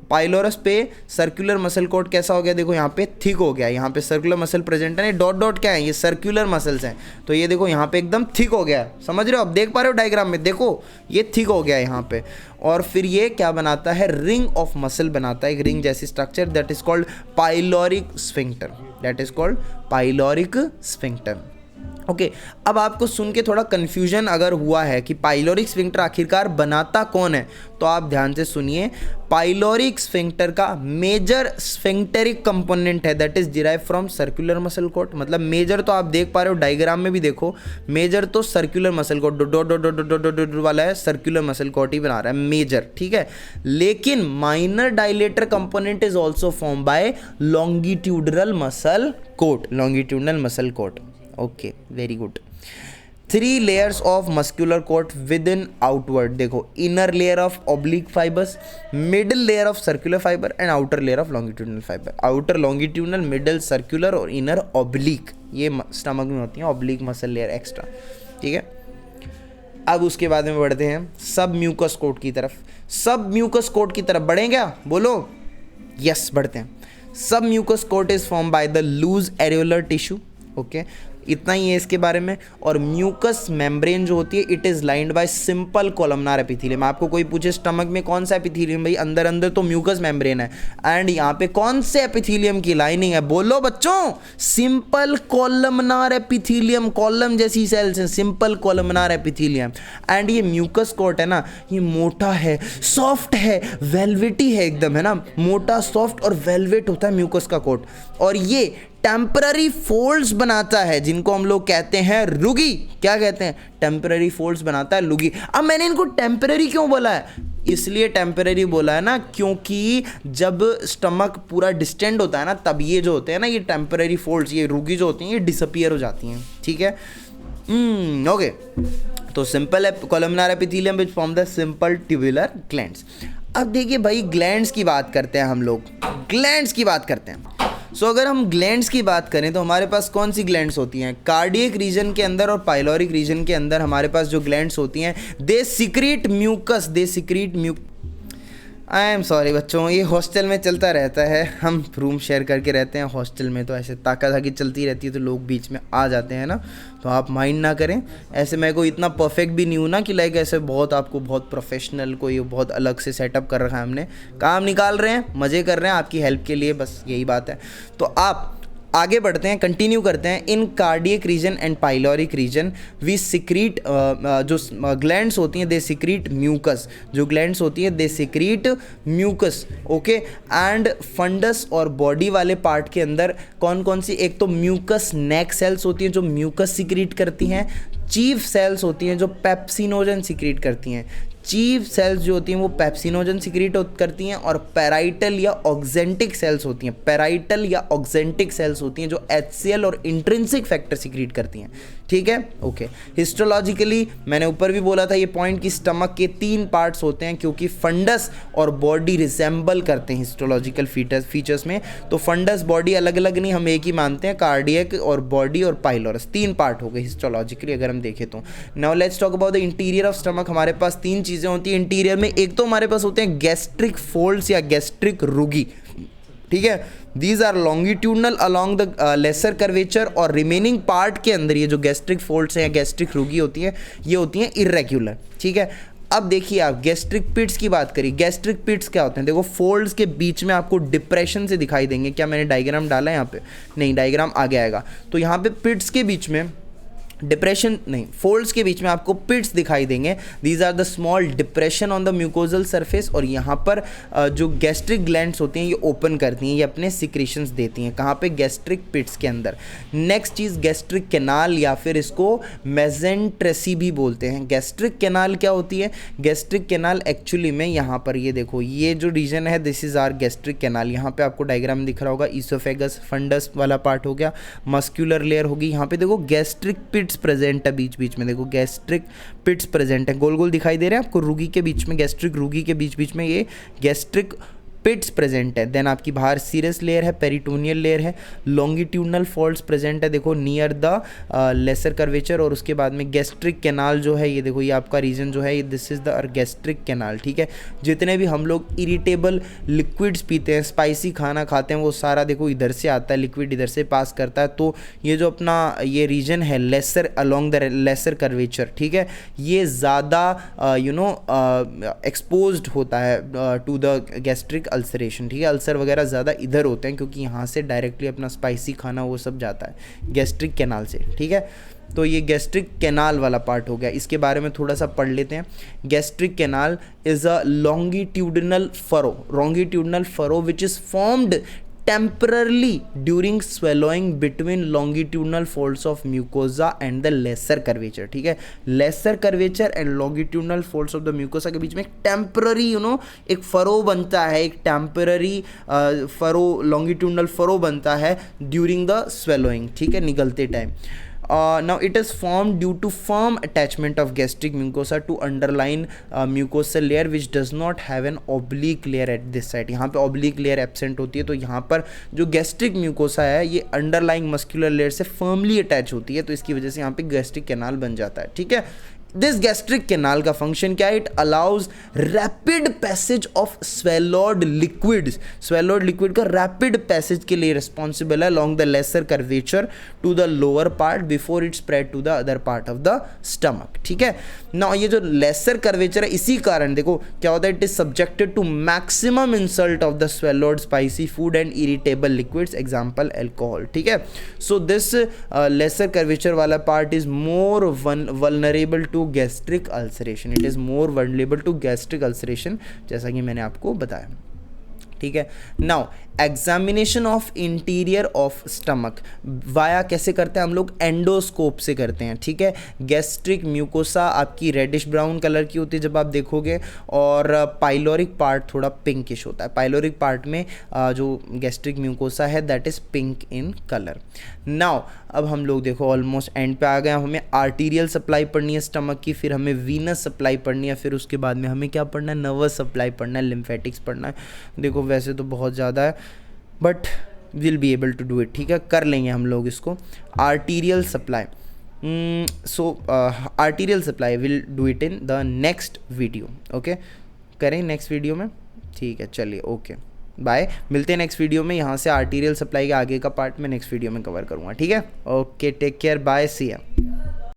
[SPEAKER 1] पाइलोरस पे सर्कुलर मसल कोट कैसा हो गया, देखो यहाँ पे थिक हो गया, यहाँ पे सर्कुलर मसल प्रेजेंट है, डॉट डॉट क्या है, ये सर्कुलर मसल्स हैं, तो ये देखो यहाँ पे एकदम थिक हो गया है, समझ रहे हो, अब देख पा रहे हो डायग्राम में, देखो ये थिक हो गया है यहाँ पे, और फिर ये क्या बनाता है, रिंग ऑफ मसल बनाता है, एक रिंग जैसी structure, that is called pyloric sphincter, that is called pyloric sphincter. Okay, अब आपको सुन के थोड़ा कन्फ्यूजन अगर हुआ है कि पाइलोरिक स्फिंक्टर आखिरकार बनाता कौन है, तो आप ध्यान से सुनिए। पाइलोरिक स्फिंक्टर का मेजर स्फिंक्टेरिक कंपोनेंट है, that is derive from circular muscle coat. मतलब मेजर तो आप देख पा रहे हो डायग्राम में भी, देखो मेजर तो circular muscle coat dot dot dot dot dot वाला है, सर्कुलर मसल कोट ही बना रहा है मेजर, ठीक है। लेकिन minor dilator component is also form by longitudinal muscle coat, longitudinal muscle coat. Okay, very good. 3 layers of muscular coat within outward, देखो inner layer of oblique fibers, middle layer of circular fiber and outer layer of longitudinal fiber। outer longitudinal, middle circular और inner oblique, ये stomach में होती है oblique muscle layer extra, ठीक है। अब उसके बाद में बढ़ते हैं सब म्यूकस कोट की तरफ। सब म्यूकस कोट की तरफ बढ़ें क्या, बोलो, यस बढ़ते हैं। सब mucous coat is form by the loose areolar tissue, okay, इतना ही है इसके बारे में। और म्यूकस मेम्ब्रेन जो होती है, it is lined by simple columnar epithelium. आपको कोई पूछे स्टमक में कौन सा एपिथेलियम, भाई अंदर अंदर तो म्यूकस मेम्ब्रेन है, एंड यहाँ पे कौन से एपिथेलियम की लाइनिंग है, बोलो बच्चों, सिंपल कोलमनार एपिथेलियम, कॉलम जैसी सेल्स हैं, सिंपल कोलमनार एपिथेलियम। एंड ये म्यूकस कोट है ना, ये मोटा है, सॉफ्ट है, वेलवेटी है एकदम, है ना, मोटा सॉफ्ट और वेलवेट होता है म्यूकस का कोट। और ये टेम्पररी फोल्ड्स बनाता है, जिनको हम लोग कहते हैं रुगी। क्या कहते हैं, टेम्पररी फोल्ड्स बनाता है, लुगी। अब मैंने इनको टेम्पररी क्यों बोला है, इसलिए टेम्पररी बोला है ना, क्योंकि जब स्टमक पूरा डिस्टेंड होता है ना, तब ये जो होते हैं ना, ये टेम्पररी फोल्ड्स, ये रुगी जो होती हैं, ये डिसअपियर हो जाती हैं, ठीक है। ओके, तो simple columnar epithelium which form the simple tubular glands. अब देखिए भाई, ग्लैंड्स की बात करते हैं हम लोग, ग्लैंड्स की बात करते हैं। सो अगर हम ग्लैंड्स की बात करें तो हमारे पास कौन सी ग्लैंड्स होती हैं, कार्डियक रीजन के अंदर और पाइलोरिक रीजन के अंदर हमारे पास जो ग्लैंड्स होती हैं, they secrete mucus, they secrete I am sorry बच्चों, ये हॉस्टल में चलता रहता है, हम रूम शेयर करके रहते हैं हॉस्टल में, तो ऐसे ताका-झाकी चलती रहती है, तो लोग बीच में आ जाते हैं ना, तो आप माइंड ना करें। ऐसे मैं कोई इतना परफेक्ट भी नहीं हूँ ना कि लाइक ऐसे बहुत आपको बहुत प्रोफेशनल कोई बहुत अलग से सेटअप कर रखा है हमने, काम निकाल रहे हैं, मज़े कर रहे हैं आपकी हेल्प के लिए, बस यही बात है। तो आप आगे बढ़ते हैं, कंटिन्यू करते हैं। In cardiac region and pyloric region we secrete, जो ग्लैंड्स होती हैं दे सिक्रीट म्यूकस, जो ग्लैंड्स होती हैं they secrete mucus, okay. And fundus और बॉडी वाले पार्ट के अंदर कौन कौन सी, एक तो म्यूकस नेक सेल्स होती हैं जो म्यूकस सिक्रीट करती हैं, चीफ सेल्स होती हैं जो पेप्सिनोजन सिक्रीट करती हैं, चीफ सेल्स जो होती हैं वो पेप्सिनोजन सिक्रीट करती हैं, और पैराइटल या ऑक्जेंटिक सेल्स होती हैं, पैराइटल या ऑक्जेंटिक सेल्स होती हैं जो HCl और इंट्रिंसिक फैक्टर सिक्रीट करती हैं, ठीक है, ओके। हिस्टोलॉजिकली मैंने ऊपर भी बोला था ये पॉइंट कि स्टमक के 3 पार्ट्स होते हैं, क्योंकि फंडस और बॉडी रिसेंबल करते हैं हिस्टोलॉजिकल फीचर्स में, तो फंडस बॉडी अलग अलग नहीं, हम एक ही मानते हैं, कार्डियक और बॉडी और पाइलोरस 3 पार्ट हो गए हिस्टोलॉजिकली अगर हम देखें तो। Now let's talk about the interior of stomach. हमारे पास 3 चीज़ें होती हैं इंटीरियर में, एक तो हमारे पास होते हैं गैस्ट्रिक फोल्ड्स या गैस्ट्रिक रुगी, ठीक है, these are longitudinal along the lesser curvature, और रिमेनिंग पार्ट के अंदर ये जो गैस्ट्रिक फोल्ड्स हैं या गैस्ट्रिक रुगी होती है, ये होती हैं इरेग्युलर, ठीक है। अब देखिए आप गैस्ट्रिक पिट्स की बात करिए, गैस्ट्रिक पिट्स क्या होते हैं, देखो फोल्ड्स के बीच में आपको डिप्रेशन से दिखाई देंगे। क्या मैंने डायग्राम डाला है यहाँ पे? नहीं, डायग्राम आगे आएगा। तो यहाँ पे पिट्स के बीच में डिप्रेशन नहीं, फोल्ड्स के बीच में आपको पिट्स दिखाई देंगे। These are the small depression on the mucosal surface. और यहाँ पर जो गैस्ट्रिक ग्लैंड्स होती हैं ये ओपन करती हैं, ये अपने सिक्रीशंस देती हैं। कहाँ पे? गैस्ट्रिक पिट्स के अंदर। नेक्स्ट चीज़ गैस्ट्रिक कैनाल, या फिर इसको मेजेंट्रेसी भी बोलते हैं। गैस्ट्रिक कैनाल क्या होती है? गैस्ट्रिक कैनाल एक्चुअली में यहाँ पर ये देखो, ये जो रीजन है this is our gastric canal. यहाँ पे आपको डायग्राम दिख रहा होगा, ईसोफेगस फंडस वाला पार्ट हो गया, मस्क्यूलर लेयर होगी। यहाँ पे देखो गैस्ट्रिक पिट्स प्रेजेंट है बीच बीच में, देखो गैस्ट्रिक पिट्स प्रेजेंट है, गोल गोल दिखाई दे रहे हैं आपको, रूगी के बीच में, गैस्ट्रिक रूगी के बीच बीच में ये गैस्ट्रिक पिट्स प्रेजेंट है। देन आपकी बाहर सीरस लेयर है, पेरिटोनियल लेयर है, लॉन्गिट्यूडनल फॉल्ट्स प्रेजेंट है, देखो नियर द लेसर कर्वेचर। और उसके बाद में गैस्ट्रिक कैनाल जो है, ये देखो ये आपका रीजन जो है, this is the gastric canal. ठीक है, जितने भी हम लोग इरिटेबल लिक्विड्स पीते हैं, स्पाइसी खाना खाते हैं, वो सारा देखो इधर से आता है, लिक्विड इधर से पास करता है। तो ये जो अपना ये रीजन है lesser along the lesser curvature, ठीक है, ये ज़्यादा एक्सपोज्ड होता है टू द गैस्ट्रिक अल्सरेशन। ठीक है, अल्सर वगैरह ज़्यादा इधर होते हैं क्योंकि यहाँ से डायरेक्टली अपना स्पाइसी खाना वो सब जाता है गैस्ट्रिक कैनाल से। ठीक है, तो ये गैस्ट्रिक कैनाल वाला पार्ट हो गया, इसके बारे में थोड़ा सा पढ़ लेते हैं। Gastric canal is a longitudinal furrow which is formed temporarily during swallowing between longitudinal folds of mucosa and the lesser curvature। ठीक है, lesser curvature and longitudinal folds of the mucosa के बीच में एक टेम्पररी एक फरो बनता है, एक temporary furrow, longitudinal furrow बनता है ड्यूरिंग द swallowing। ठीक है, निगलते time. Now it is formed due to firm attachment of gastric mucosa to underlying mucosal layer which does not have an oblique layer at this side। यहाँ पे oblique layer absent होती है, तो यहाँ पर जो gastric mucosa है ये underlying muscular layer से firmly attach होती है, तो इसकी वजह से यहाँ पे gastric canal बन जाता है। ठीक है, दिस गैस्ट्रिक कैनाल का फंक्शन क्या है? It allows rapid passage of swallowed liquids. Swallowed liquid का रैपिड पैसेज के लिए रिस्पॉन्सिबल है long the lesser curvature to the lower part before it spread to the other part of the stomach. ठीक है ना, ये जो लेसर कर्वेचर है इसी कारण देखो क्या होता है, it is subjected to maximum insult of the swallowed spicy food and irritable liquids, example alcohol. ठीक है, सो दिस लेसर कर्वेचर वाला part is more vulnerable to gastric ulceration. It is more vulnerable to gastric ulceration, जैसा कि मैंने आपको बताया। ठीक है, now examination of interior of stomach via कैसे करते हैं हम लोग? एंडोस्कोप से करते हैं। ठीक है, गैस्ट्रिक म्यूकोसा आपकी रेडिश ब्राउन कलर की होती है जब आप देखोगे, और पाइलोरिक पार्ट थोड़ा पिंकिश होता है। पाइलोरिक पार्ट में जो गैस्ट्रिक म्यूकोसा है that is pink in colour. Now अब हम लोग देखो ऑलमोस्ट एंड पे आ गए। हमें आर्टीरियल सप्लाई पढ़नी है स्टमक की, फिर हमें वीनस सप्लाई पढ़नी है, फिर उसके बाद में हमें क्या पढ़ना है? नर्वस सप्लाई पढ़ना है, लिम्फेटिक्स पढ़ना है। देखो वैसे तो बहुत ज़्यादा है but will be able to do it. ठीक है, कर लेंगे हम लोग इसको। Arterial supply, so arterial supply will do it in the next video. Okay, करें नेक्स्ट वीडियो में। ठीक है, चलिए ओके बाय, मिलते हैं नेक्स्ट वीडियो में। यहाँ से आर्टीरियल सप्लाई के आगे का पार्ट मैं नेक्स्ट वीडियो में कवर करूँगा। ठीक है, ओके, टेक केयर, बाय, सी या।